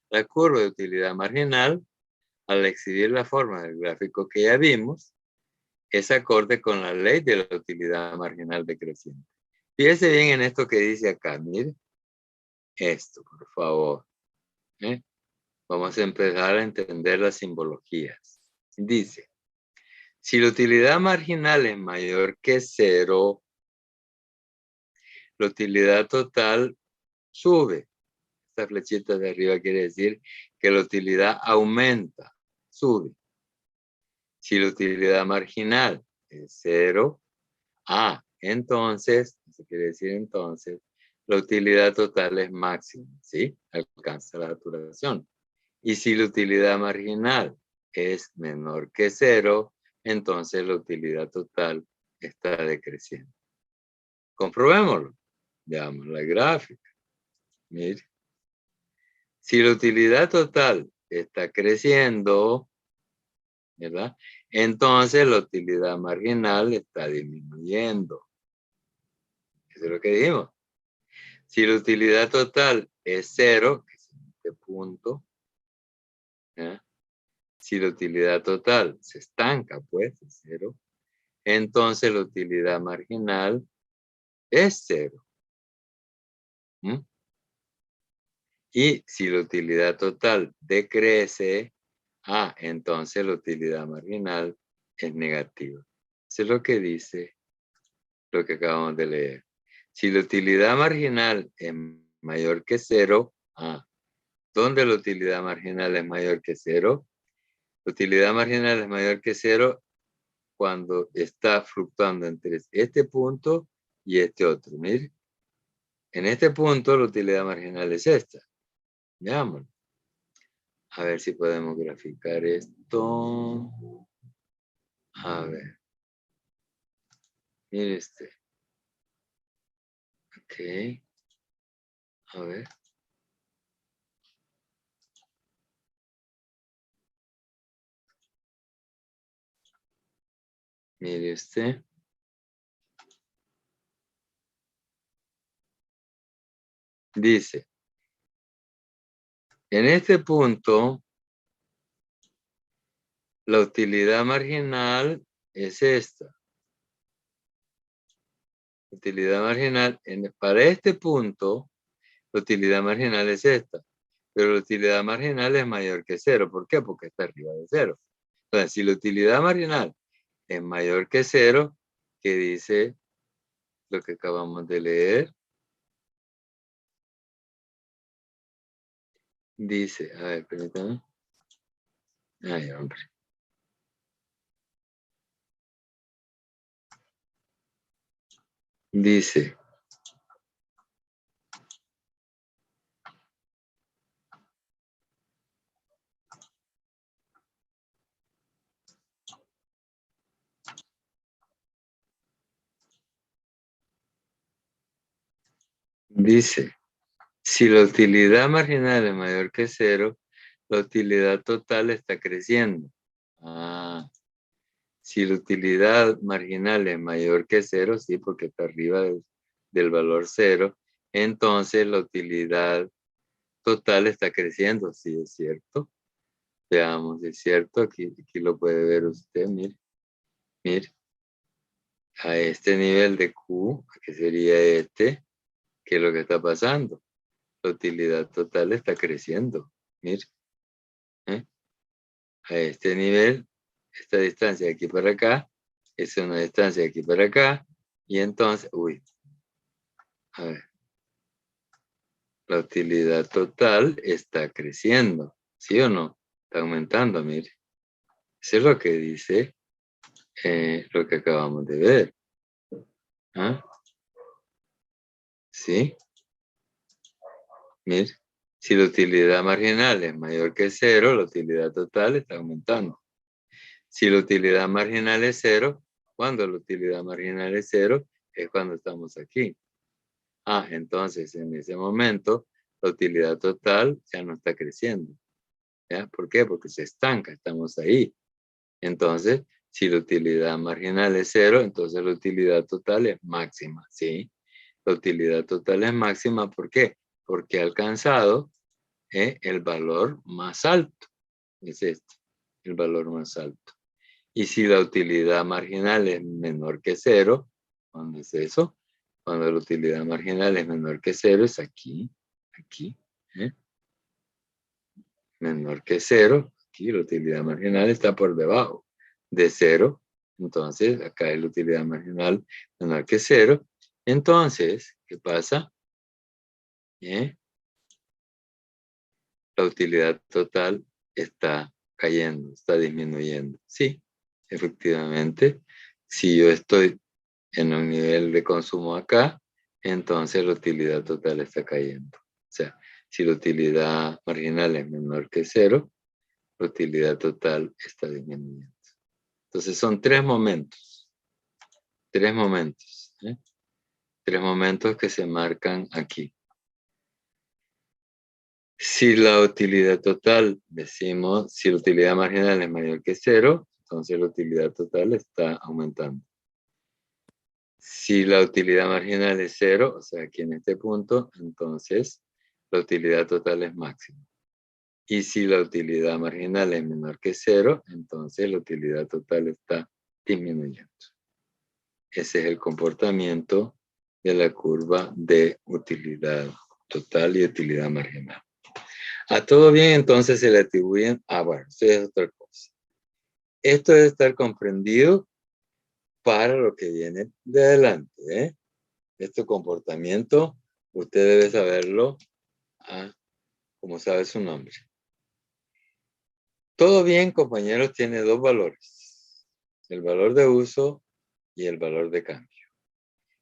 Speaker 1: la curva de utilidad marginal, al exhibir la forma del gráfico que ya vimos, es acorde con la ley de la utilidad marginal decreciente. Fíjese bien en esto que dice acá, mire. Esto, por favor. Vamos a empezar a entender las simbologías. Dice, si la utilidad marginal es mayor que 0, la utilidad total sube. Esta flechita de arriba quiere decir que la utilidad aumenta, sube. Si la utilidad marginal es 0, entonces, eso quiere decir entonces, la utilidad total es máxima, ¿sí? Alcanza la saturación. Y si la utilidad marginal es menor que 0, entonces la utilidad total está decreciendo. Comprobémoslo. Veamos la gráfica. Mire. Si la utilidad total está creciendo, ¿verdad? Entonces la utilidad marginal está disminuyendo. Eso es lo que dijimos. Si la utilidad total es 0, que es este punto, ¿eh? Si la utilidad total se estanca, pues, es 0, entonces la utilidad marginal es 0. Y si la utilidad total decrece, entonces la utilidad marginal es negativa. Eso es lo que dice lo que acabamos de leer. Si la utilidad marginal es mayor que 0, ¿dónde la utilidad marginal es mayor que 0? La utilidad marginal es mayor que 0 cuando está fluctuando entre este punto y este otro. Mire, en este punto la utilidad marginal es esta. Veámoslo. A ver si podemos graficar esto. A ver. Mire este. Ok. A ver. Mire este. Dice, en este punto, la utilidad marginal es esta. Utilidad marginal, para este punto, la utilidad marginal es esta. Pero la utilidad marginal es mayor que 0. ¿Por qué? Porque está arriba de 0. Entonces, si la utilidad marginal es mayor que 0, ¿qué dice lo que acabamos de leer? Dice, a ver, permítame. Ay, hombre. Dice, si la utilidad marginal es mayor que 0, la utilidad total está creciendo. Si la utilidad marginal es mayor que 0, sí, porque está arriba del valor 0, entonces la utilidad total está creciendo, sí, es cierto. Veamos, es cierto, aquí lo puede ver usted, mire, a este nivel de Q, que sería este, ¿qué es lo que está pasando? La utilidad total está creciendo, mire, ¿eh? A este nivel, esta distancia de aquí para acá, es una distancia de aquí para acá, y entonces, a ver, la utilidad total está creciendo, ¿sí o no? Está aumentando, mire. Eso es lo que dice lo que acabamos de ver. ¿Sí? Mire, si la utilidad marginal es mayor que 0, la utilidad total está aumentando. Si la utilidad marginal es 0, cuando la utilidad marginal es 0, es cuando estamos aquí. Entonces en ese momento la utilidad total ya no está creciendo. ¿Ya? ¿Por qué? Porque se estanca, estamos ahí. Entonces, si la utilidad marginal es 0, entonces la utilidad total es máxima, ¿sí? La utilidad total es máxima, ¿por qué? Porque ha alcanzado el valor más alto. Es este, el valor más alto. Y si la utilidad marginal es menor que 0, ¿cuándo es eso? Cuando la utilidad marginal es menor que 0, es aquí, aquí. menor que 0. Aquí la utilidad marginal está por debajo de 0. Entonces, acá es la utilidad marginal menor que 0. Entonces, ¿qué pasa? La utilidad total está cayendo, está disminuyendo. Sí, efectivamente. Si yo estoy en un nivel de consumo acá, entonces la utilidad total está cayendo. O sea, si la utilidad marginal es menor que 0, la utilidad total está disminuyendo. Entonces son tres momentos. Tres momentos. Tres momentos que se marcan aquí. Si la utilidad total, decimos, si la utilidad marginal es mayor que 0, entonces la utilidad total está aumentando. Si la utilidad marginal es 0, o sea, aquí en este punto, entonces la utilidad total es máxima. Y si la utilidad marginal es menor que 0, entonces la utilidad total está disminuyendo. Ese es el comportamiento de la curva de utilidad total y utilidad marginal. A todo bien, entonces se le atribuyen, bueno, esto es otra cosa. Esto debe estar comprendido para lo que viene de adelante. Este comportamiento, usted debe saberlo como sabe su nombre. Todo bien, compañeros, tiene dos valores. El valor de uso y el valor de cambio.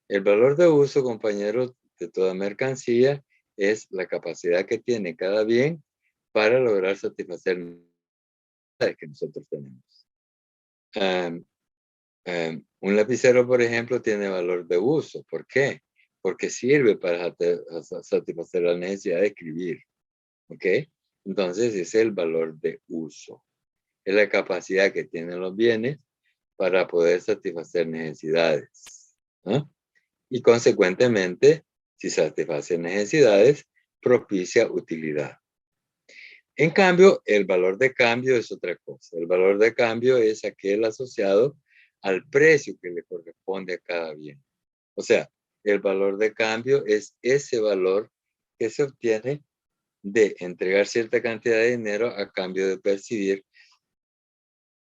Speaker 1: El valor de uso, compañeros, de toda mercancía es la capacidad que tiene cada bien para lograr satisfacer las que nosotros tenemos. Un lapicero, por ejemplo, tiene valor de uso. ¿Por qué? Porque sirve para satisfacer la necesidad de escribir. ¿Ok? Entonces, ese es el valor de uso. Es la capacidad que tienen los bienes para poder satisfacer necesidades. Y consecuentemente, si satisface necesidades, propicia utilidad. En cambio, el valor de cambio es otra cosa. El valor de cambio es aquel asociado al precio que le corresponde a cada bien. O sea, el valor de cambio es ese valor que se obtiene de entregar cierta cantidad de dinero a cambio de percibir,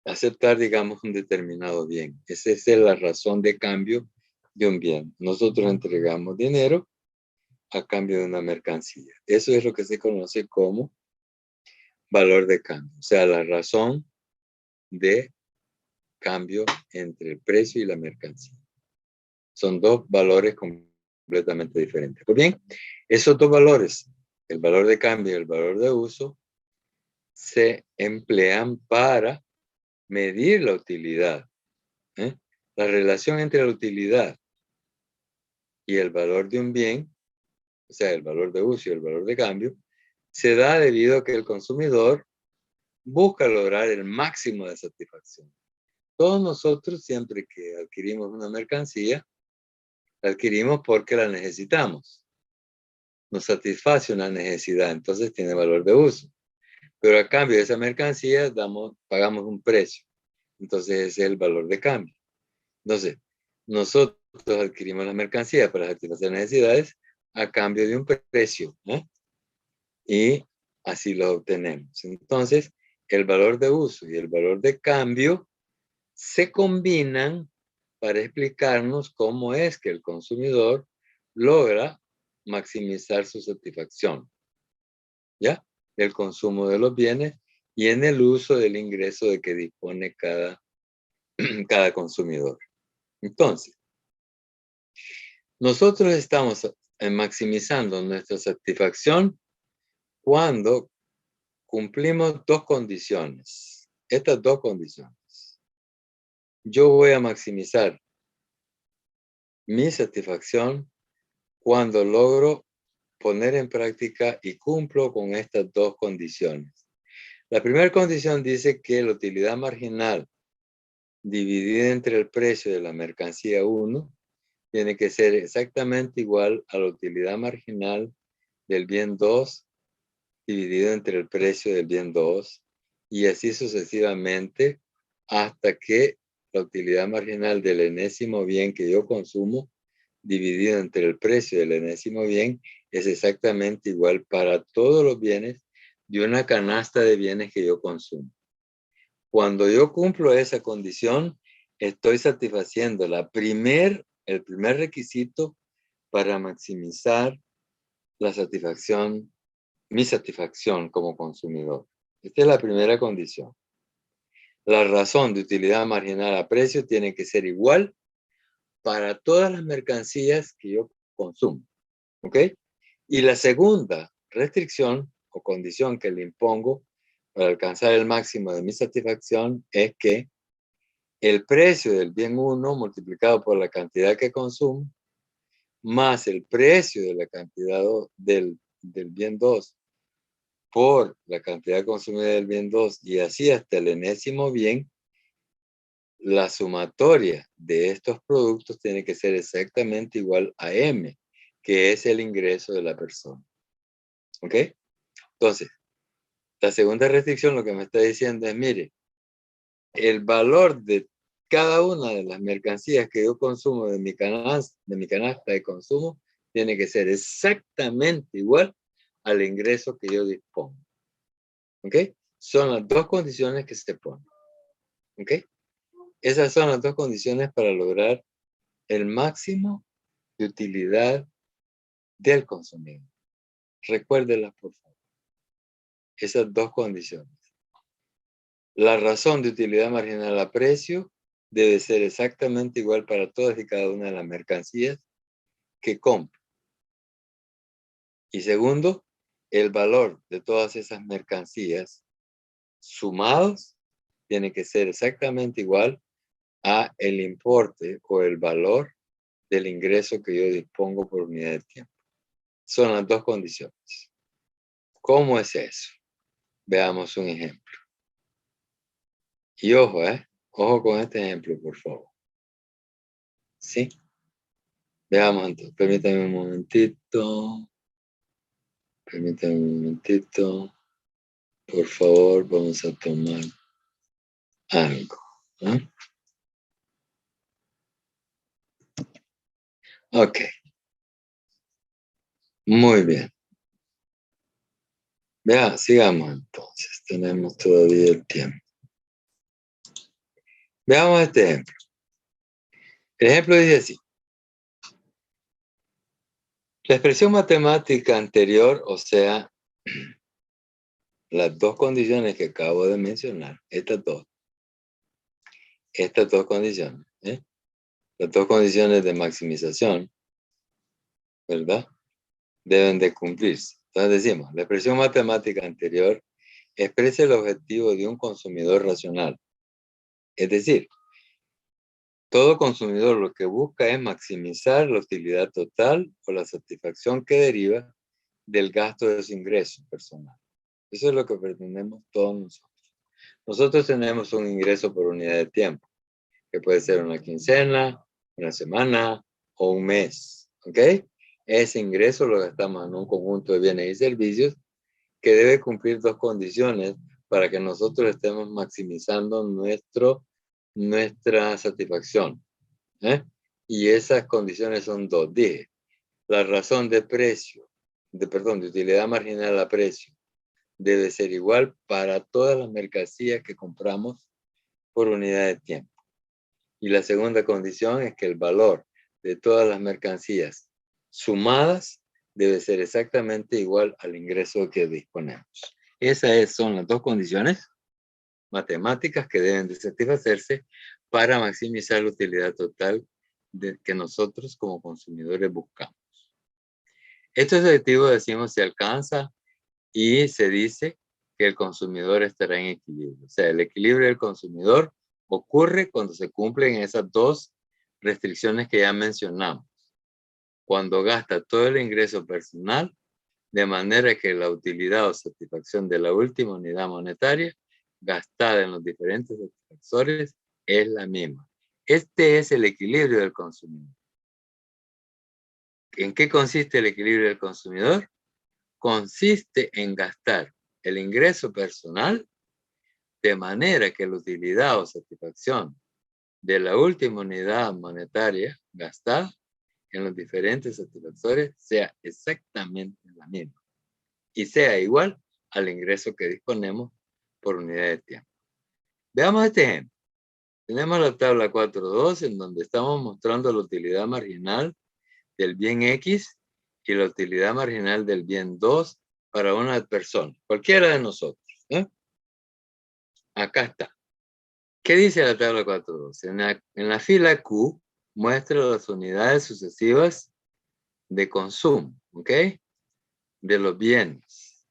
Speaker 1: aceptar, digamos, un determinado bien. Esa es la razón de cambio de un bien. Nosotros entregamos dinero a cambio de una mercancía. Eso es lo que se conoce como valor de cambio. O sea, la razón de cambio entre el precio y la mercancía. Son dos valores completamente diferentes. Pues bien, esos dos valores, el valor de cambio y el valor de uso, se emplean para medir la utilidad. La relación entre la utilidad y el valor de un bien, o sea, el valor de uso y el valor de cambio, se da debido a que el consumidor busca lograr el máximo de satisfacción. Todos nosotros, siempre que adquirimos una mercancía, la adquirimos porque la necesitamos. Nos satisface una necesidad, entonces tiene valor de uso. Pero a cambio de esa mercancía pagamos un precio. Entonces ese es el valor de cambio. Entonces, nosotros adquirimos la mercancía para satisfacer necesidades a cambio de un precio. Y así lo obtenemos. Entonces, el valor de uso y el valor de cambio se combinan para explicarnos cómo es que el consumidor logra maximizar su satisfacción, ¿ya? El consumo de los bienes y en el uso del ingreso de que dispone cada consumidor. Entonces, nosotros estamos maximizando nuestra satisfacción cuando cumplimos dos condiciones. Estas dos condiciones. Yo voy a maximizar mi satisfacción cuando logro poner en práctica y cumplo con estas dos condiciones. La primera condición dice que la utilidad marginal dividida entre el precio de la mercancía 1 tiene que ser exactamente igual a la utilidad marginal del bien 2 dividido entre el precio del bien 2 y así sucesivamente hasta que la utilidad marginal del enésimo bien que yo consumo dividido entre el precio del enésimo bien es exactamente igual para todos los bienes de una canasta de bienes que yo consumo. Cuando yo cumplo esa condición, estoy satisfaciendo el primer requisito para maximizar la satisfacción, mi satisfacción como consumidor. Esta es la primera condición. La razón de utilidad marginal a precio tiene que ser igual para todas las mercancías que yo consumo. ¿Ok? Y la segunda restricción o condición que le impongo para alcanzar el máximo de mi satisfacción es que el precio del bien 1 multiplicado por la cantidad que consumo más el precio de la cantidad del bien 2 por la cantidad consumida del bien 2 y así hasta el enésimo bien, la sumatoria de estos productos tiene que ser exactamente igual a M, que es el ingreso de la persona. ¿Ok? Entonces, la segunda restricción lo que me está diciendo es, mire, el valor de cada una de las mercancías que yo consumo de mi canasta de consumo tiene que ser exactamente igual al ingreso que yo dispongo. ¿Ok? Son las dos condiciones que se ponen. ¿Ok? Esas son las dos condiciones para lograr el máximo de utilidad del consumidor. Recuérdelas, por favor. Esas dos condiciones. La razón de utilidad marginal a precio debe ser exactamente igual para todas y cada una de las mercancías que compro. Y segundo, el valor de todas esas mercancías sumados tiene que ser exactamente igual a el importe o el valor del ingreso que yo dispongo por unidad de tiempo. Son las dos condiciones. ¿Cómo es eso? Veamos un ejemplo. Y ojo, ojo con este ejemplo, por favor. ¿Sí? Veamos entonces. Permítame un momentito. Permítame un momentito. Por favor, vamos a tomar algo. Ok. Muy bien. Vea, sigamos entonces. Tenemos todavía el tiempo. Veamos este ejemplo. El ejemplo dice así. La expresión matemática anterior, o sea, las dos condiciones que acabo de mencionar, estas dos condiciones, las dos condiciones de maximización, ¿verdad? Deben de cumplirse. Entonces decimos, la expresión matemática anterior expresa el objetivo de un consumidor racional. Es decir, todo consumidor lo que busca es maximizar la utilidad total o la satisfacción que deriva del gasto de su ingreso personal. Eso es lo que pretendemos todos nosotros. Nosotros tenemos un ingreso por unidad de tiempo, que puede ser una quincena, una semana o un mes. ¿Ok? Ese ingreso lo gastamos en un conjunto de bienes y servicios que debe cumplir dos condiciones para que nosotros estemos maximizando nuestra satisfacción. Y esas condiciones son dos. Dije, la razón de precio, de utilidad marginal a precio, debe ser igual para todas las mercancías que compramos por unidad de tiempo. Y la segunda condición es que el valor de todas las mercancías sumadas debe ser exactamente igual al ingreso que disponemos. Esas son las dos condiciones matemáticas que deben de satisfacerse para maximizar la utilidad total que nosotros como consumidores buscamos. Este objetivo, decimos, se alcanza y se dice que el consumidor estará en equilibrio. O sea, el equilibrio del consumidor ocurre cuando se cumplen esas dos restricciones que ya mencionamos. Cuando gasta todo el ingreso personal, de manera que la utilidad o satisfacción de la última unidad monetaria gastada en los diferentes satisfactores es la misma. Este es el equilibrio del consumidor. ¿En qué consiste el equilibrio del consumidor? Consiste en gastar el ingreso personal de manera que la utilidad o satisfacción de la última unidad monetaria gastada en los diferentes satisfactores sea exactamente la misma y sea igual al ingreso que disponemos por unidad de tiempo. Veamos este ejemplo. Tenemos la tabla 4.2 en donde estamos mostrando la utilidad marginal del bien X y la utilidad marginal del bien 2 para una persona, cualquiera de nosotros. Acá está. ¿Qué dice la tabla 4.2? En la fila Q muestra las unidades sucesivas de consumo, ¿ok? De los bienes.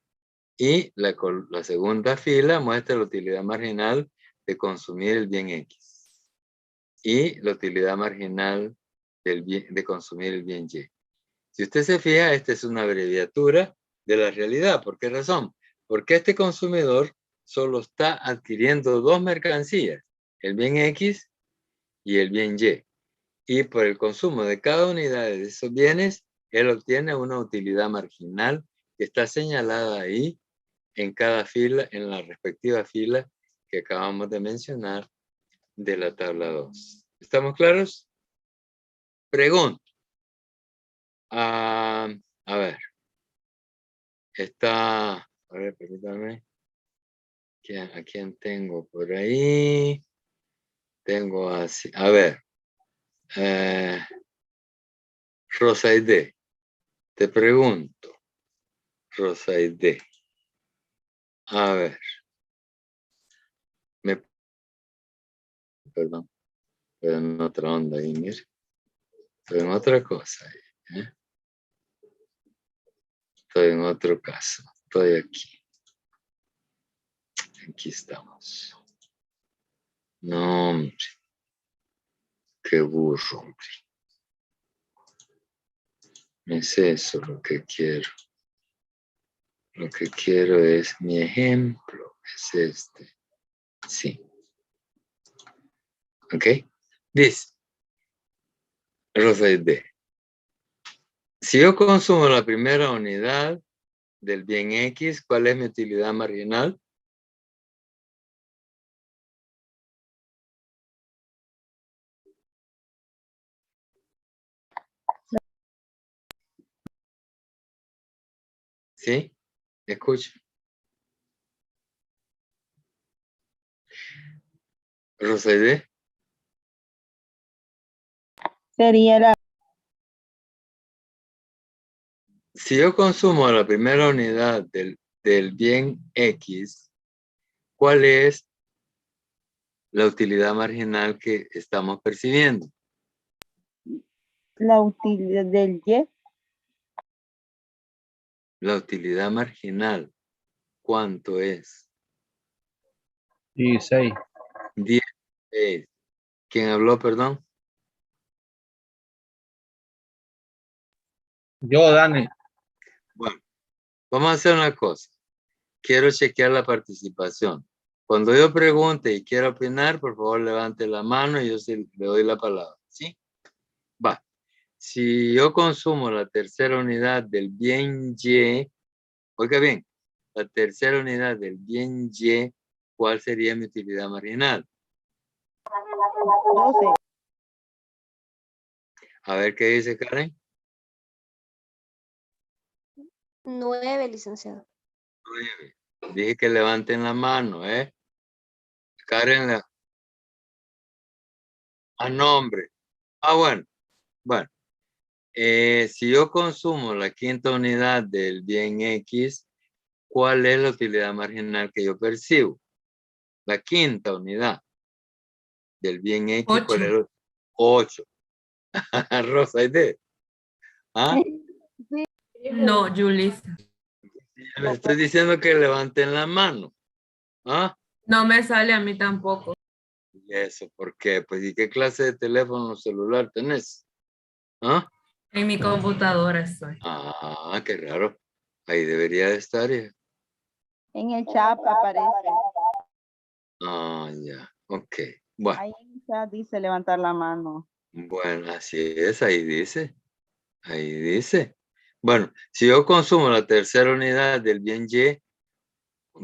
Speaker 1: Y la segunda fila muestra la utilidad marginal de consumir el bien X. Y la utilidad marginal de consumir el bien Y. Si usted se fija, esta es una abreviatura de la realidad. ¿Por qué razón? Porque este consumidor solo está adquiriendo dos mercancías, el bien X y el bien Y. Y por el consumo de cada unidad de esos bienes, él obtiene una utilidad marginal que está señalada ahí en cada fila, en la respectiva fila que acabamos de mencionar de la tabla 2. ¿Estamos claros? Pregunto. A ver. Está, a ver, permítame. ¿A quién tengo por ahí? Tengo así, a ver. Rosaide, te pregunto. Rosaide. A ver. Perdón. Estoy en otra onda ahí, mire. Estoy en otra cosa ahí. Estoy en otro caso. Estoy aquí. Aquí estamos. No, hombre. Qué burro, hombre. Es eso lo que quiero. Lo que quiero es mi ejemplo. Es este. Sí. ¿Ok? Dice, Rosaide, si yo consumo la primera unidad del bien X, ¿cuál es mi utilidad marginal? ¿Sí? Escucha. Rosaide,
Speaker 2: Sería la
Speaker 1: si yo consumo la primera unidad del bien X, ¿cuál es la utilidad marginal que estamos percibiendo?
Speaker 2: utilidad del Y.
Speaker 1: La utilidad marginal, ¿cuánto es?
Speaker 3: 16.
Speaker 1: 10. ¿Quién habló, perdón?
Speaker 3: Yo, Dani.
Speaker 1: Bueno, vamos a hacer una cosa. Quiero chequear la participación. Cuando yo pregunte y quiera opinar, por favor levante la mano y yo le doy la palabra. ¿Sí? Va. Si yo consumo la tercera unidad del bien Y, oiga bien, la tercera unidad del bien Y, ¿cuál sería mi utilidad marginal?
Speaker 2: 12.
Speaker 1: A ver qué dice Karen.
Speaker 4: 9, licenciado.
Speaker 1: 9. Dije que levanten la mano, ¿eh? Karen, a nombre. Ah, bueno. Bueno. Si yo consumo la quinta unidad del bien X, ¿cuál es la utilidad marginal que yo percibo? La quinta unidad del bien X, ¿cuál es? 8. Rosa, ¿y ¿ah?
Speaker 5: No, Julis.
Speaker 1: Le estoy diciendo que levanten la mano. ¿Ah?
Speaker 5: No me sale a mí tampoco.
Speaker 1: ¿Y eso por qué? Pues, ¿y qué clase de teléfono celular tenés? ¿Ah?
Speaker 5: En mi computadora estoy.
Speaker 1: Ah, qué raro. Ahí debería de estar.
Speaker 2: En el chat aparece.
Speaker 1: Ah, ya. Ok. Bueno.
Speaker 2: Ahí en el chat dice levantar la mano.
Speaker 1: Bueno, así es. Ahí dice. Ahí dice. Bueno, si yo consumo la tercera unidad del bien Y,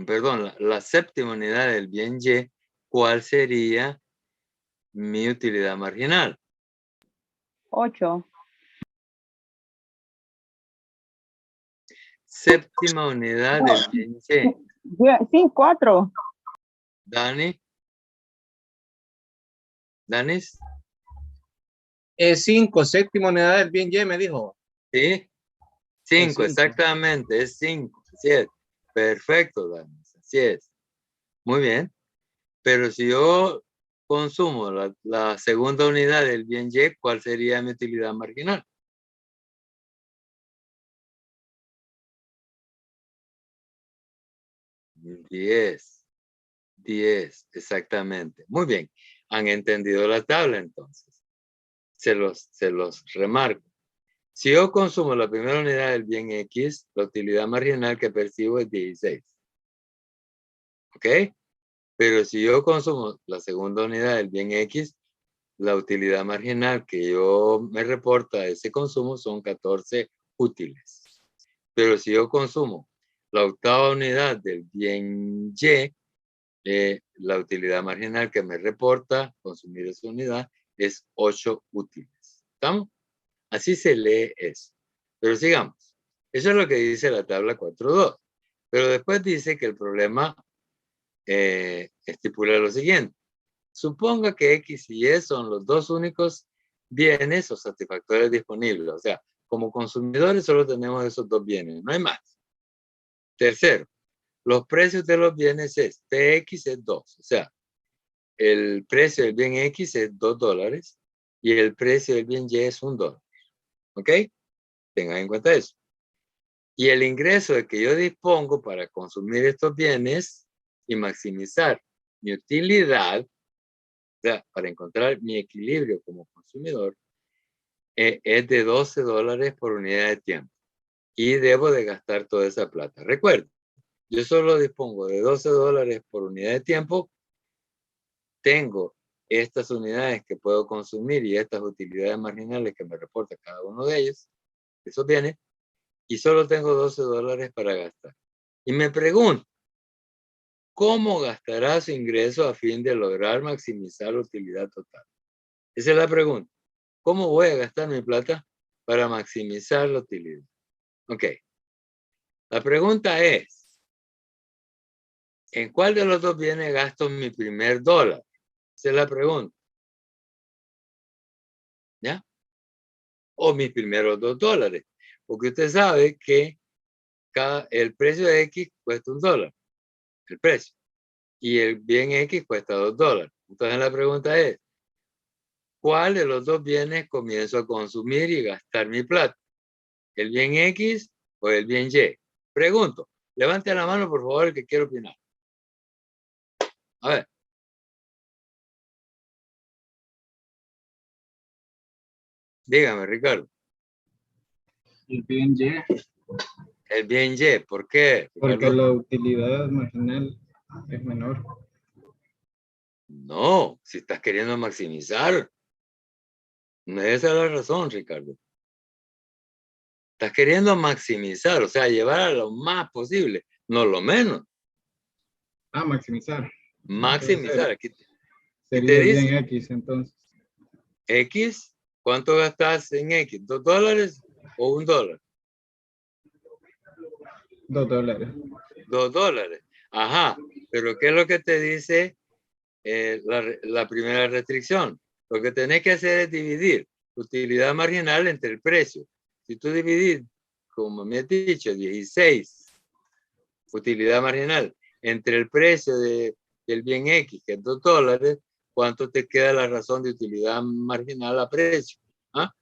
Speaker 1: perdón, la séptima unidad del bien Y, ¿cuál sería mi utilidad marginal?
Speaker 2: 8.
Speaker 1: séptima unidad del bien Y.
Speaker 2: Sí, 4.
Speaker 1: Dani. Danis.
Speaker 3: Es 5, séptima unidad del bien Y, me dijo.
Speaker 1: Sí. 5,
Speaker 3: cinco.
Speaker 1: exactamente, es 5. Así es. Perfecto, Danis. Así es. Muy bien. Pero si yo consumo la segunda unidad del bien Y, ¿cuál sería mi utilidad marginal? $10. 10, exactamente. Muy bien. ¿Han entendido la tabla entonces? Se los remarco. Si yo consumo la primera unidad del bien X, la utilidad marginal que percibo es 16. ¿Ok? Pero si yo consumo la segunda unidad del bien X, la utilidad marginal que yo me reporta a ese consumo son 14 útiles. Pero si yo consumo la octava unidad del bien Y, la utilidad marginal que me reporta consumir esa unidad es 8 útiles. ¿Estamos? Así se lee eso. Pero sigamos. Eso es lo que dice la tabla 4.2. Pero después dice que el problema estipula lo siguiente. Suponga que X y Y son los dos únicos bienes o satisfactores disponibles. O sea, como consumidores solo tenemos esos dos bienes, no hay más. Tercero, los precios de los bienes es PX es 2. O sea, el precio del bien X es $2 y el precio del bien Y es $1. ¿Ok? Tengan en cuenta eso. Y el ingreso de que yo dispongo para consumir estos bienes y maximizar mi utilidad, o sea, para encontrar mi equilibrio como consumidor, es de $12 por unidad de tiempo. Y debo de gastar toda esa plata. Recuerden, yo solo dispongo de $12 por unidad de tiempo. Tengo estas unidades que puedo consumir y estas utilidades marginales que me reporta cada uno de ellos, esos bienes, y solo tengo $12 para gastar. Y me pregunto, ¿cómo gastará su ingreso a fin de lograr maximizar la utilidad total? Esa es la pregunta. ¿Cómo voy a gastar mi plata para maximizar la utilidad? Ok. La pregunta es, ¿en cuál de los dos bienes gasto mi primer dólar? Esa es la pregunta. ¿Ya? O mis primeros $2. Porque usted sabe que el precio de X cuesta $1. El precio. Y el bien X cuesta $2. Entonces la pregunta es, ¿cuál de los dos bienes comienzo a consumir y gastar mi plata? ¿El bien X o el bien Y? Pregunto. Levante la mano, por favor, el que quiere opinar. A ver. Dígame, Ricardo.
Speaker 3: El bien Y,
Speaker 1: El bien Y, ¿por qué,
Speaker 3: porque
Speaker 1: Ricardo?
Speaker 3: la utilidad marginal es menor.
Speaker 1: No, si estás queriendo maximizar. No es esa la razón, Ricardo. Estás queriendo maximizar, o sea, llevar a lo más posible, no lo menos.
Speaker 3: Ah, maximizar.
Speaker 1: Maximizar. Aquí te
Speaker 3: Sería el bien
Speaker 1: dice
Speaker 3: X, entonces.
Speaker 1: X, ¿cuánto gastas en X? ¿$2 o $1?
Speaker 3: $2.
Speaker 1: $2. Ajá, pero ¿qué es lo que te dice la primera restricción? Lo que tenés que hacer es dividir utilidad marginal entre el precio. Si tú divides, como me has dicho, 16 utilidad marginal entre el precio del bien X, que es $2, ¿cuánto te queda la razón de utilidad marginal a precio? ¿Ah?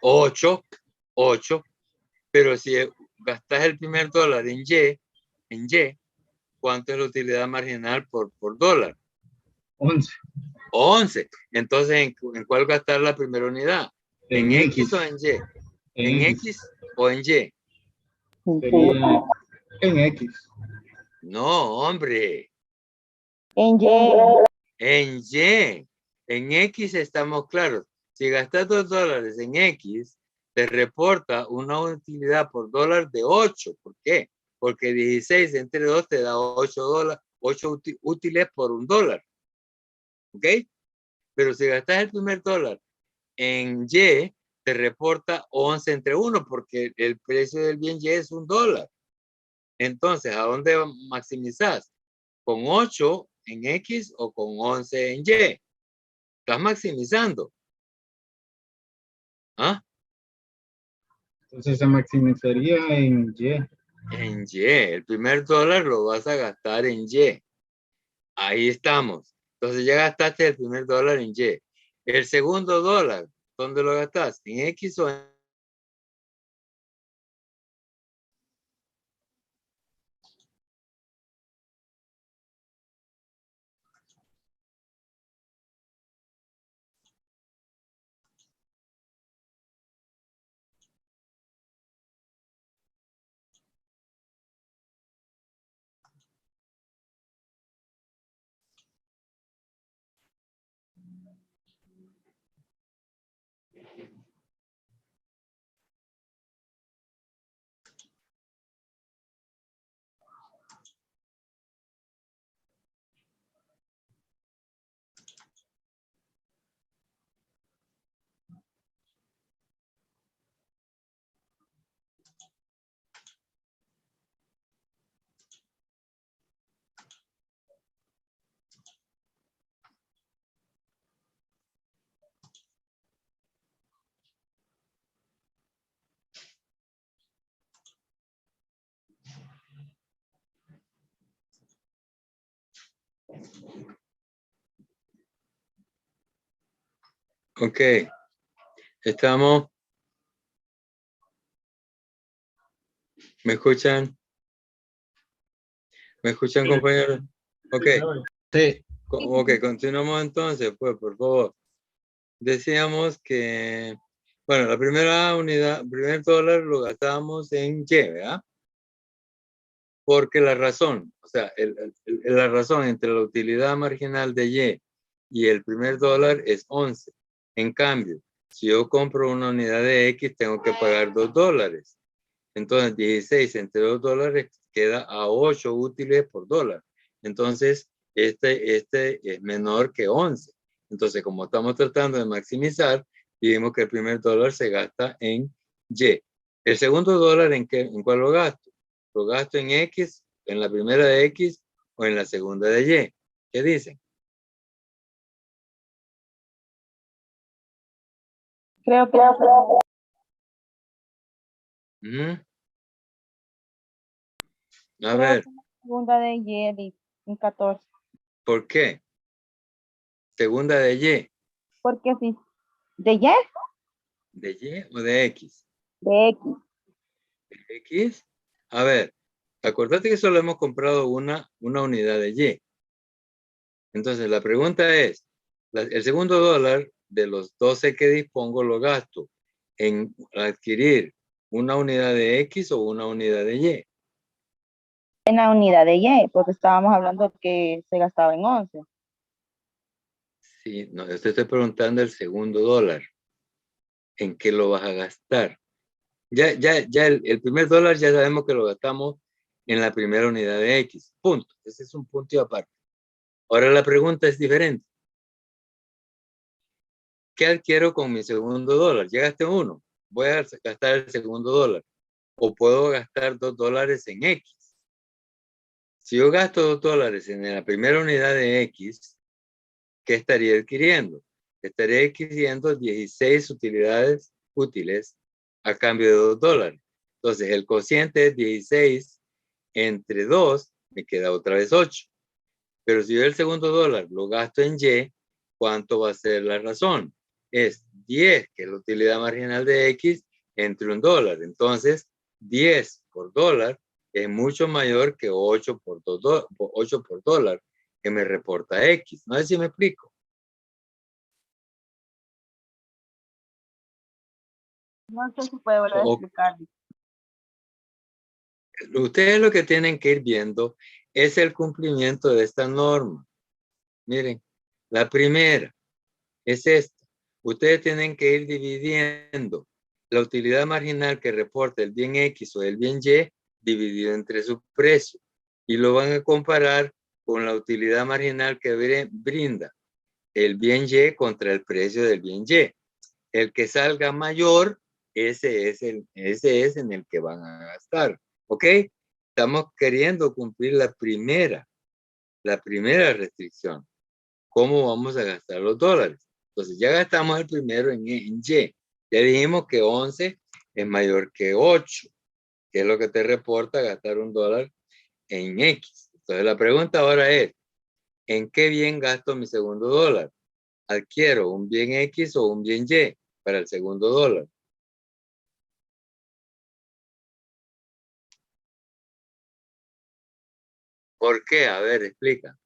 Speaker 1: 8. Pero si gastas el primer dólar en Y, ¿cuánto es la utilidad marginal por dólar?
Speaker 3: 11.
Speaker 1: 11. Entonces, ¿en cuál gastar la primera unidad? ¿En X o en Y? ¿En X o en Y?
Speaker 3: Sería en X.
Speaker 1: No, hombre.
Speaker 2: En Y.
Speaker 1: En Y. En X estamos claros. Si gastas $2 en X, te reporta una utilidad por dólar de 8. ¿Por qué? Porque 16 entre 2 te da $8, 8 útiles por $1. ¿Ok? Pero si gastas el primer dólar en Y, te reporta 11 entre 1 porque el precio del bien Y es $1. Entonces, ¿a dónde maximizas? ¿Con 8 en X o con 11 en Y? Estás maximizando. ¿Ah?
Speaker 6: Entonces se maximizaría en Y.
Speaker 1: En Y. El primer dólar lo vas a gastar en Y. Ahí estamos. Entonces ya gastaste el primer dólar en Y. El segundo dólar, ¿dónde lo gastas? ¿En X o en? Ok. Estamos. ¿Me escuchan? ¿Me escuchan, compañeros? Ok.
Speaker 3: Sí.
Speaker 1: Ok, continuamos entonces, pues, por favor. Decíamos que, bueno, la primera unidad, primer dólar lo gastamos en Y, ¿verdad? Porque la razón, o sea, la razón entre la utilidad marginal de Y el primer dólar es 11. En cambio, si yo compro una unidad de X, tengo que pagar $2. Entonces, 16 entre $2 queda a 8 útiles por dólar. Entonces, este es menor que 11. Entonces, como estamos tratando de maximizar, vimos que el primer dólar se gasta en Y. El segundo dólar, ¿en cuál lo gasto? Lo gasto en X, en la primera de X o en la segunda de Y. ¿Qué dicen?
Speaker 2: Creo que
Speaker 1: A ver,
Speaker 2: la segunda de Y, en 14.
Speaker 1: ¿por qué? Segunda de Y.
Speaker 2: Porque si de Y,
Speaker 1: ¿De Y o de X?
Speaker 2: de X.
Speaker 1: X. A ver, acordate que solo hemos comprado una unidad de Y. Entonces, la pregunta es, el segundo dólar de los 12 que dispongo lo gasto en adquirir una unidad de X o una unidad de Y.
Speaker 2: En la unidad de Y, porque estábamos hablando que se gastaba en 11.
Speaker 1: Sí, no, yo te estoy preguntando el segundo dólar. ¿En qué lo vas a gastar? Ya el primer dólar ya sabemos que lo gastamos en la primera unidad de X. Punto. Ese es un punto y aparte. Ahora la pregunta es diferente. ¿Qué adquiero con mi segundo dólar? Ya gasté uno. Voy a gastar el segundo dólar. O puedo gastar $2 en X. Si yo gasto $2 en la primera unidad de X, ¿qué estaría adquiriendo? Estaría adquiriendo 16 utilidades útiles a cambio de $2. Entonces, el cociente es 16 entre 2, me queda otra vez 8. Pero si yo el segundo dólar lo gasto en Y, ¿cuánto va a ser la razón? Es 10, que es la utilidad marginal de X, entre $1. Entonces, 10 por dólar es mucho mayor que 8 por dólar que me reporta X. No sé si me explico.
Speaker 2: No sé si puede volver a explicar.
Speaker 1: Ustedes lo que tienen que ir viendo es el cumplimiento de esta norma. Miren, la primera es esta. Ustedes tienen que ir dividiendo la utilidad marginal que reporta el bien X o el bien Y dividido entre su precio y lo van a comparar con la utilidad marginal que brinda el bien Y contra el precio del bien Y. El que salga mayor, ese es en el que van a gastar. ¿Ok? Estamos queriendo cumplir la primera restricción. ¿Cómo vamos a gastar los dólares? Entonces ya gastamos el primero en Y. Ya dijimos que 11 es mayor que 8, que es lo que te reporta gastar $1 en X. Entonces la pregunta ahora es, ¿en qué bien gasto mi segundo dólar? ¿Adquiero un bien X o un bien Y para el segundo dólar? ¿Por qué? A ver, explica.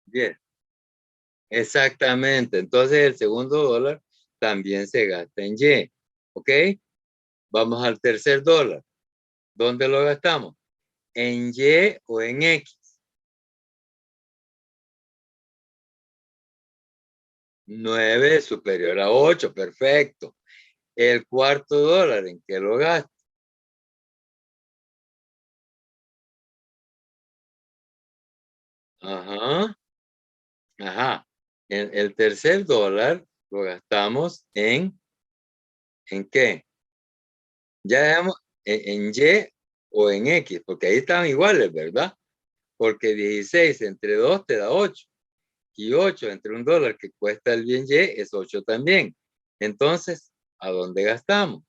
Speaker 1: Bien. Exactamente. Entonces el segundo dólar también se gasta en Y. ¿Ok? Vamos al tercer dólar. ¿Dónde lo gastamos? ¿En Y o en X? 9 es superior a 8. Perfecto. El cuarto dólar, ¿en qué lo gasto? Ajá. Ajá. El tercer dólar lo gastamos ¿en qué? Ya dejamos en Y o en X, porque ahí están iguales, ¿verdad? Porque 16 entre 2 te da 8. Y 8 entre $1 que cuesta el bien Y es 8 también. Entonces, ¿a dónde gastamos?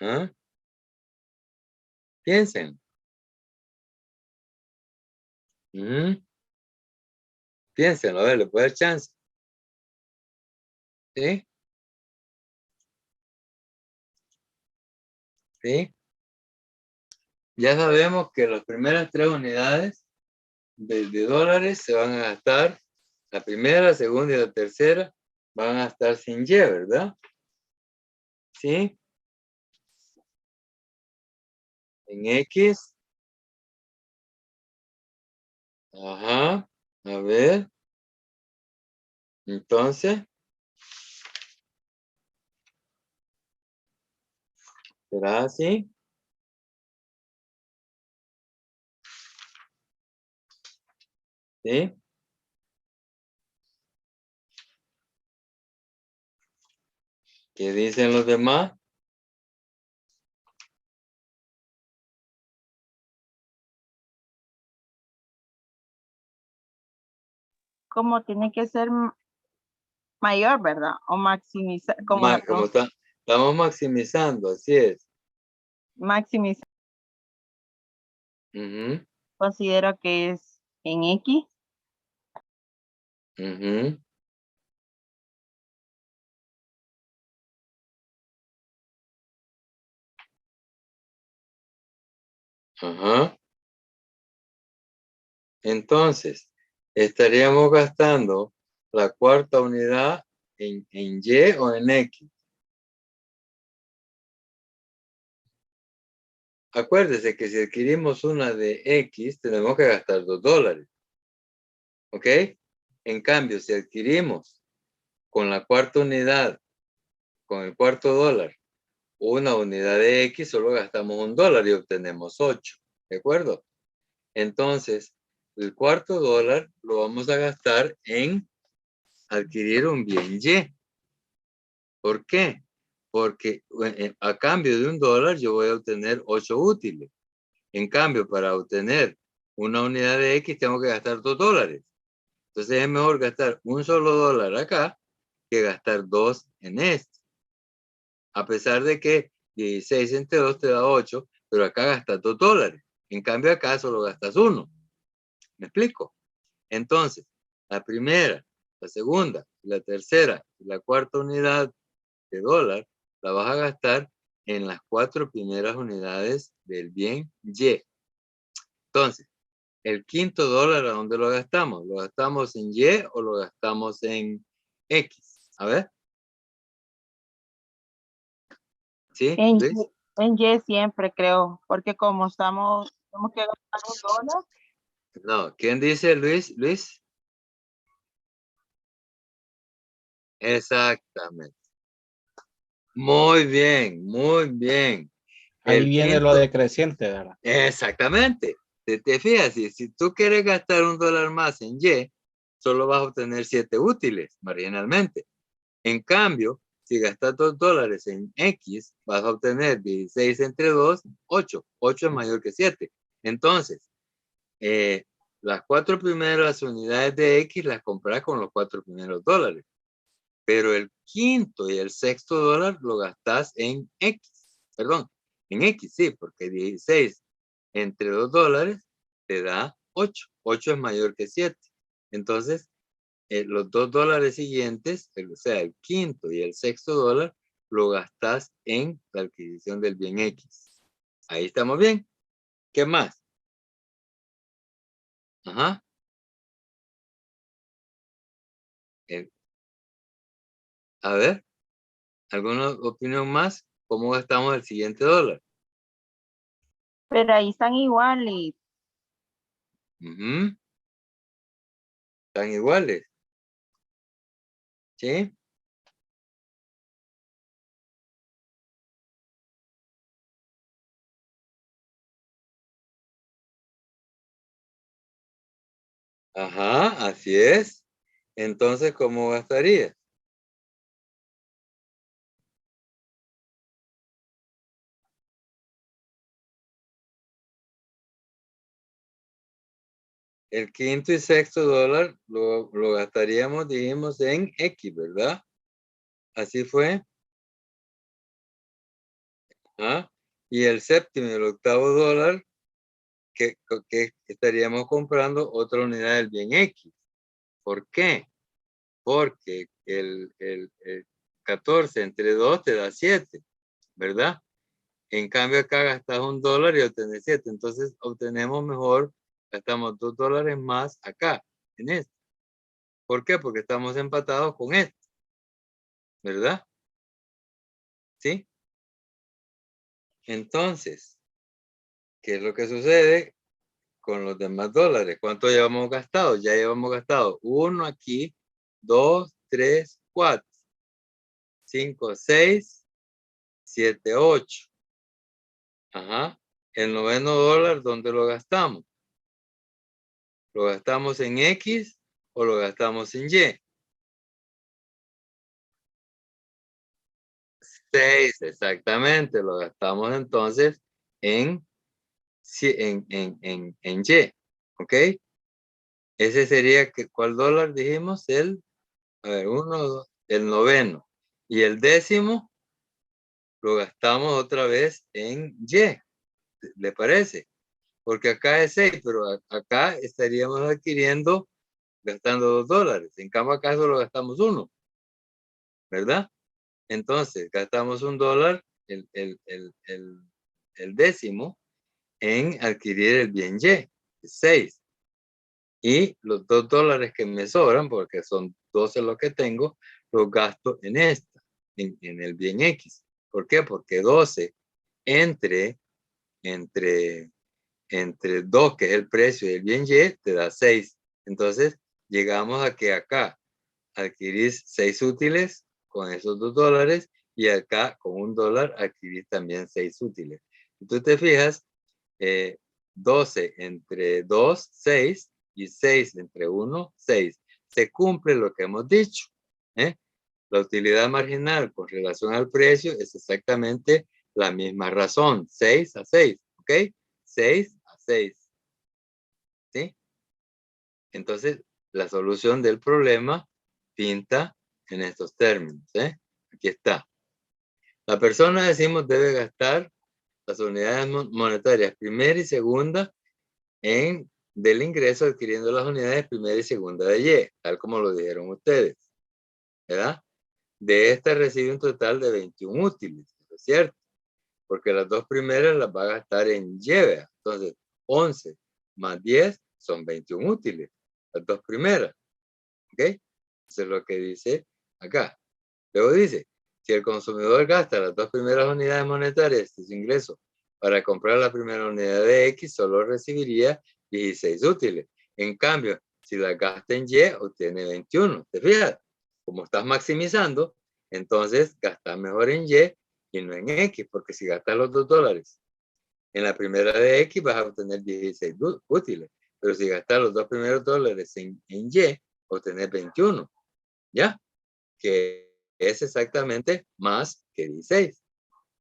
Speaker 1: ¿Ah? Piensen. Piensen, a ver, le puedo dar chance. ¿Sí? ¿Sí? Ya sabemos que las primeras 3 unidades de dólares se van a gastar, la primera, la segunda y la tercera van a estar sin Y, ¿verdad? ¿Sí? En X. Ajá. A ver. Entonces, ¿será así? ¿Sí? ¿Qué dicen los demás?
Speaker 2: Como tiene que ser mayor, ¿verdad? O maximizar,
Speaker 1: Como estamos maximizando, así es.
Speaker 2: maximizar,
Speaker 1: Ujú,
Speaker 2: considero que es en X.
Speaker 1: ujú, ajá. Entonces, estaríamos gastando la cuarta unidad en Y o en X. Acuérdese que si adquirimos una de X, tenemos que gastar $2. ¿Ok? En cambio, si adquirimos con la cuarta unidad, con el cuarto dólar, una unidad de X, solo gastamos $1 y obtenemos 8. ¿De acuerdo? Entonces, el cuarto dólar lo vamos a gastar en adquirir un bien Y. ¿Por qué? Porque a cambio de $1 yo voy a obtener 8 útiles. En cambio, para obtener una unidad de X tengo que gastar $2. Entonces es mejor gastar un solo dólar acá que gastar 2 en este. A pesar de que 16 entre 2 te da 8, pero acá gastas $2. En cambio acá solo gastas 1. ¿Me explico? Entonces, la primera, la segunda, la tercera y la cuarta unidad de dólar la vas a gastar en las 4 primeras unidades del bien Y. Entonces, el quinto dólar, ¿a dónde lo gastamos? ¿Lo gastamos en Y o lo gastamos en X? A ver. ¿Sí,
Speaker 2: En
Speaker 1: Luis?
Speaker 2: Y siempre creo, porque como tenemos que gastar $1.
Speaker 1: No, ¿quién dice Luis? Luis. Exactamente. Muy bien, muy bien.
Speaker 3: Ahí
Speaker 1: El
Speaker 3: viene lo
Speaker 1: quinto-
Speaker 3: decreciente, ¿verdad?
Speaker 1: Exactamente. Te fijas, si tú quieres gastar $1 más en Y, solo vas a obtener 7 útiles marginalmente. En cambio, si gastas $2 en X, vas a obtener 16 entre 2, 8. 8 es mayor que 7. Entonces, las 4 primeras unidades de X las compras con los 4 primeros dólares. Pero el quinto y el sexto dólar lo gastas en X. Perdón, en X, sí, porque 16 entre $2 te da 8. 8 es mayor que 7. Entonces, los $2 siguientes, o sea, el quinto y el sexto dólar, lo gastas en la adquisición del bien X. Ahí estamos bien. ¿Qué más? Ajá. A ver, ¿alguna opinión más? ¿Cómo gastamos el siguiente dólar?
Speaker 2: Pero ahí están iguales.
Speaker 1: Ujú. Están iguales. ¿Sí? Ajá, así es. Entonces, ¿cómo gastaría? El quinto y sexto dólar lo gastaríamos, dijimos, en X, ¿verdad? Así fue. ¿Ah? Y el séptimo y el octavo dólar, que estaríamos comprando otra unidad del bien X. ¿Por qué? Porque el 14 entre 2 te da 7, ¿verdad? En cambio acá gastas $1 y obtienes 7. Entonces obtenemos mejor, gastamos $2 más acá, en esto. ¿Por qué? Porque estamos empatados con esto, ¿verdad? ¿Sí? Entonces, ¿qué es lo que sucede con los demás dólares? ¿Cuánto llevamos gastado? Ya llevamos gastado 1 aquí, 2, 3, 4, 5, 6, 7, 8. Ajá. El noveno dólar, ¿dónde lo gastamos? ¿Lo gastamos en X o lo gastamos en Y? 6, exactamente. Lo gastamos entonces en Y. ¿Ok? Ese sería, ¿cuál dólar dijimos? A ver, el noveno. Y el décimo lo gastamos otra vez en Y. ¿Le parece? Porque acá es 6, pero acá estaríamos adquiriendo, gastando $2. En cambio, acá solo gastamos 1, ¿verdad? Entonces, gastamos $1, el décimo, en adquirir el bien Y, 6. Y los $2 que me sobran, porque son 12 los que tengo, los gasto en esta, en el bien X. ¿Por qué? Porque 12 entre 2, que es el precio del bien Y, te da 6. Entonces, llegamos a que acá adquirís 6 útiles con esos $2 y acá con $1 adquirís también 6 útiles. Si tú te fijas, 12 entre 2, 6 y 6 entre 1, 6. Se cumple lo que hemos dicho. La utilidad marginal con relación al precio es exactamente la misma razón, 6 a 6, ¿ok? 6 a 6, ¿sí? Entonces, la solución del problema pinta en estos términos, Aquí está. La persona, decimos, debe gastar las unidades monetarias primera y segunda del ingreso adquiriendo las unidades primera y segunda de Y, tal como lo dijeron ustedes, ¿verdad? De esta recibe un total de 21 útiles, ¿no es cierto? Porque las dos primeras las va a gastar en Y, ¿verdad? Entonces, 11 más 10 son 21 útiles, las dos primeras, ¿ok? Eso es lo que dice acá. Luego dice, si el consumidor gasta las dos primeras unidades monetarias de su ingreso para comprar la primera unidad de X, solo recibiría 16 útiles. En cambio, si la gasta en Y, obtiene 21. ¿Te fijas? Como estás maximizando, entonces gastas mejor en Y y no en X, porque si gastas los $2 en la primera de X vas a obtener 16 útiles, pero si gastas los 2 primeros dólares en Y, obtener 21, ¿ya? Que es exactamente más que 16.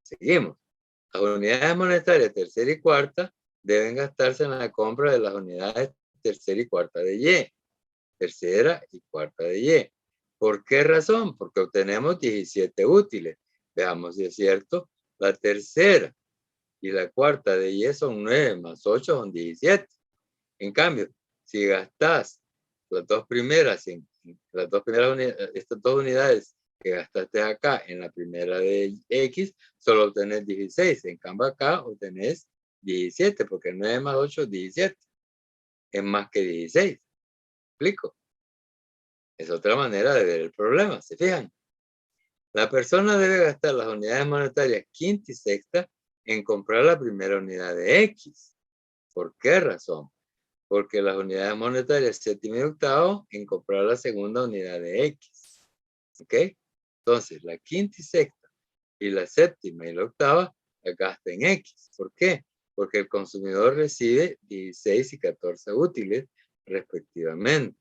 Speaker 1: Seguimos. Las unidades monetarias tercera y cuarta deben gastarse en la compra de las unidades tercera y cuarta de Y. Tercera y cuarta de Y. ¿Por qué razón? Porque obtenemos 17 útiles. Veamos si es cierto. La tercera y la cuarta de Y son 9 más 8 son 17. En cambio, si gastas las dos primeras, estas dos unidades que gastaste acá en la primera de X, solo obtenés 16. En cambio acá obtenés 17, porque 9 más 8 es 17. Es más que 16. ¿Explico? Es otra manera de ver el problema, ¿se fijan? La persona debe gastar las unidades monetarias quinta y sexta en comprar la primera unidad de X. ¿Por qué razón? Porque las unidades monetarias séptima y octavo en comprar la segunda unidad de X. ¿Ok? Entonces, la quinta y sexta y la séptima y la octava la gasta en X. ¿Por qué? Porque el consumidor recibe 16 y 14 útiles respectivamente,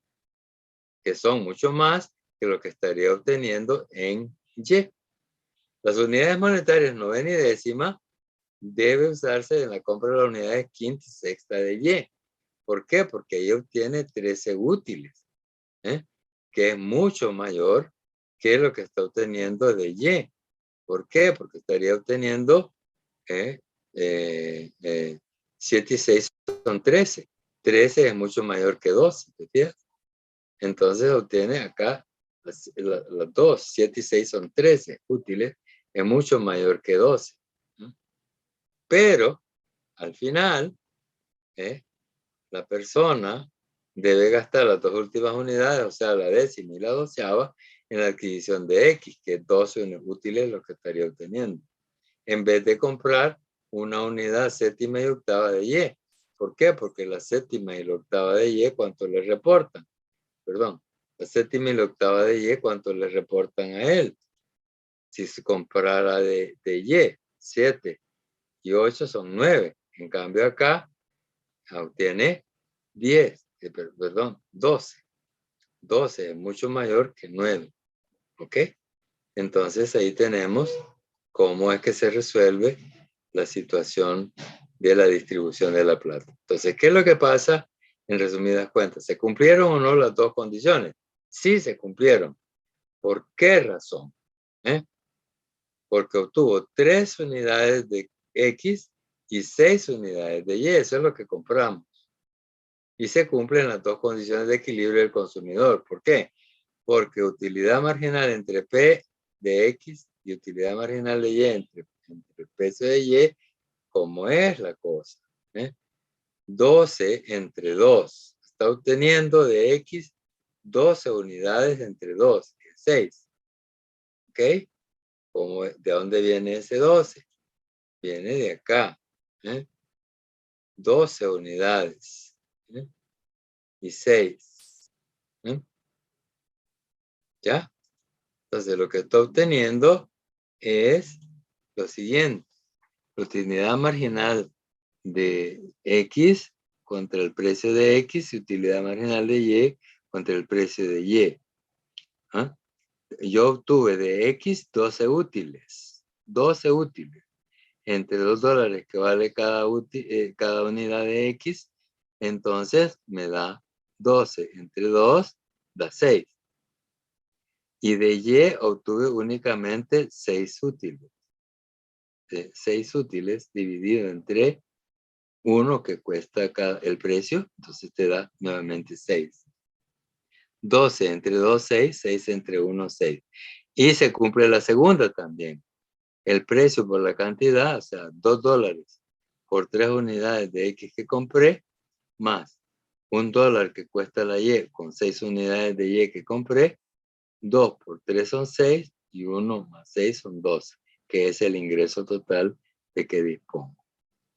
Speaker 1: que son mucho más que lo que estaría obteniendo en Y. Las unidades monetarias novena y décima debe usarse en la compra de las unidades quinta y sexta de Y. ¿Por qué? Porque ahí obtiene 13 útiles, que es mucho mayor que lo que está obteniendo de Y. ¿Por qué? Porque estaría obteniendo 7 y 6 son 13. 13 es mucho mayor que 12, ¿te fijas? Entonces obtiene acá las 2, 7 y 6 son 13 útiles, es mucho mayor que 12. Pero al final, la persona debe gastar las dos últimas unidades, o sea, la décima y la doceava, en la adquisición de X, que es 12 útiles lo que estaría obteniendo, en vez de comprar una unidad séptima y octava de Y. ¿Por qué? Porque la séptima y la octava de Y, ¿cuánto le reportan? Perdón, la séptima y la octava de Y, ¿cuánto le reportan a él? Si se comprara de Y, 7 y 8 son 9. En cambio acá obtiene 10, perdón, 12. 12 es mucho mayor que 9. ¿Ok? Entonces ahí tenemos cómo es que se resuelve la situación de la distribución de la plata. Entonces, ¿qué es lo que pasa? En resumidas cuentas, ¿se cumplieron o no las dos condiciones? Sí, se cumplieron. ¿Por qué razón? Porque obtuvo 3 unidades de X y 6 unidades de Y. Eso es lo que compramos. Y se cumplen las dos condiciones de equilibrio del consumidor. ¿Por qué? Porque utilidad marginal entre P de X y utilidad marginal de Y entre el precio de Y, ¿cómo es la cosa? 12 entre 2. Está obteniendo de X 12 unidades entre 2, que es 6. ¿Ok? ¿De dónde viene ese 12? Viene de acá. 12 unidades. Y 6. ¿Ya? Entonces lo que está obteniendo es lo siguiente. La utilidad marginal de X contra el precio de X y utilidad marginal de Y contra el precio de Y. Yo obtuve de X 12 útiles. 12 útiles. Entre $2 que vale cada unidad de X, entonces me da 12 entre 2 da 6. Y de Y obtuve únicamente 6 útiles. 6 útiles dividido entre 1 que cuesta el precio, entonces te da nuevamente 6. 12 entre 2, 6, 6 entre 1, 6. Y se cumple la segunda también. El precio por la cantidad, o sea, $2 por 3 unidades de X que compré, más $1 que cuesta la Y con 6 unidades de Y que compré, 2 por 3 son 6 y 1 más 6 son 12, que es el ingreso total de que dispongo.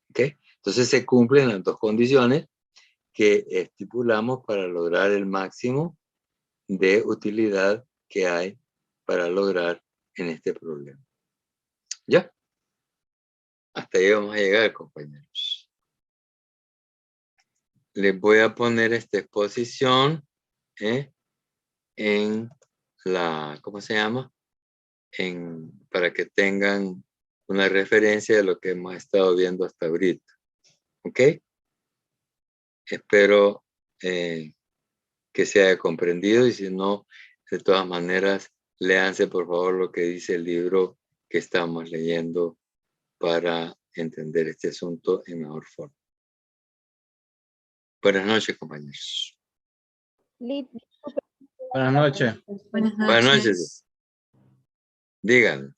Speaker 1: ¿Ok? Entonces se cumplen las dos condiciones que estipulamos para lograr el máximo de utilidad que hay para lograr en este problema. ¿Ya? Hasta ahí vamos a llegar, compañeros. Les voy a poner esta exposición en la, ¿cómo se llama? Para que tengan una referencia de lo que hemos estado viendo hasta ahorita. ¿Ok? Espero que se haya comprendido, y si no, de todas maneras, léanse por favor lo que dice el libro que estamos leyendo para entender este asunto en mejor forma. Buenas noches, compañeros.
Speaker 3: Buenas noches.
Speaker 5: Buenas
Speaker 1: Buenas noches.
Speaker 5: noches.
Speaker 1: Díganme.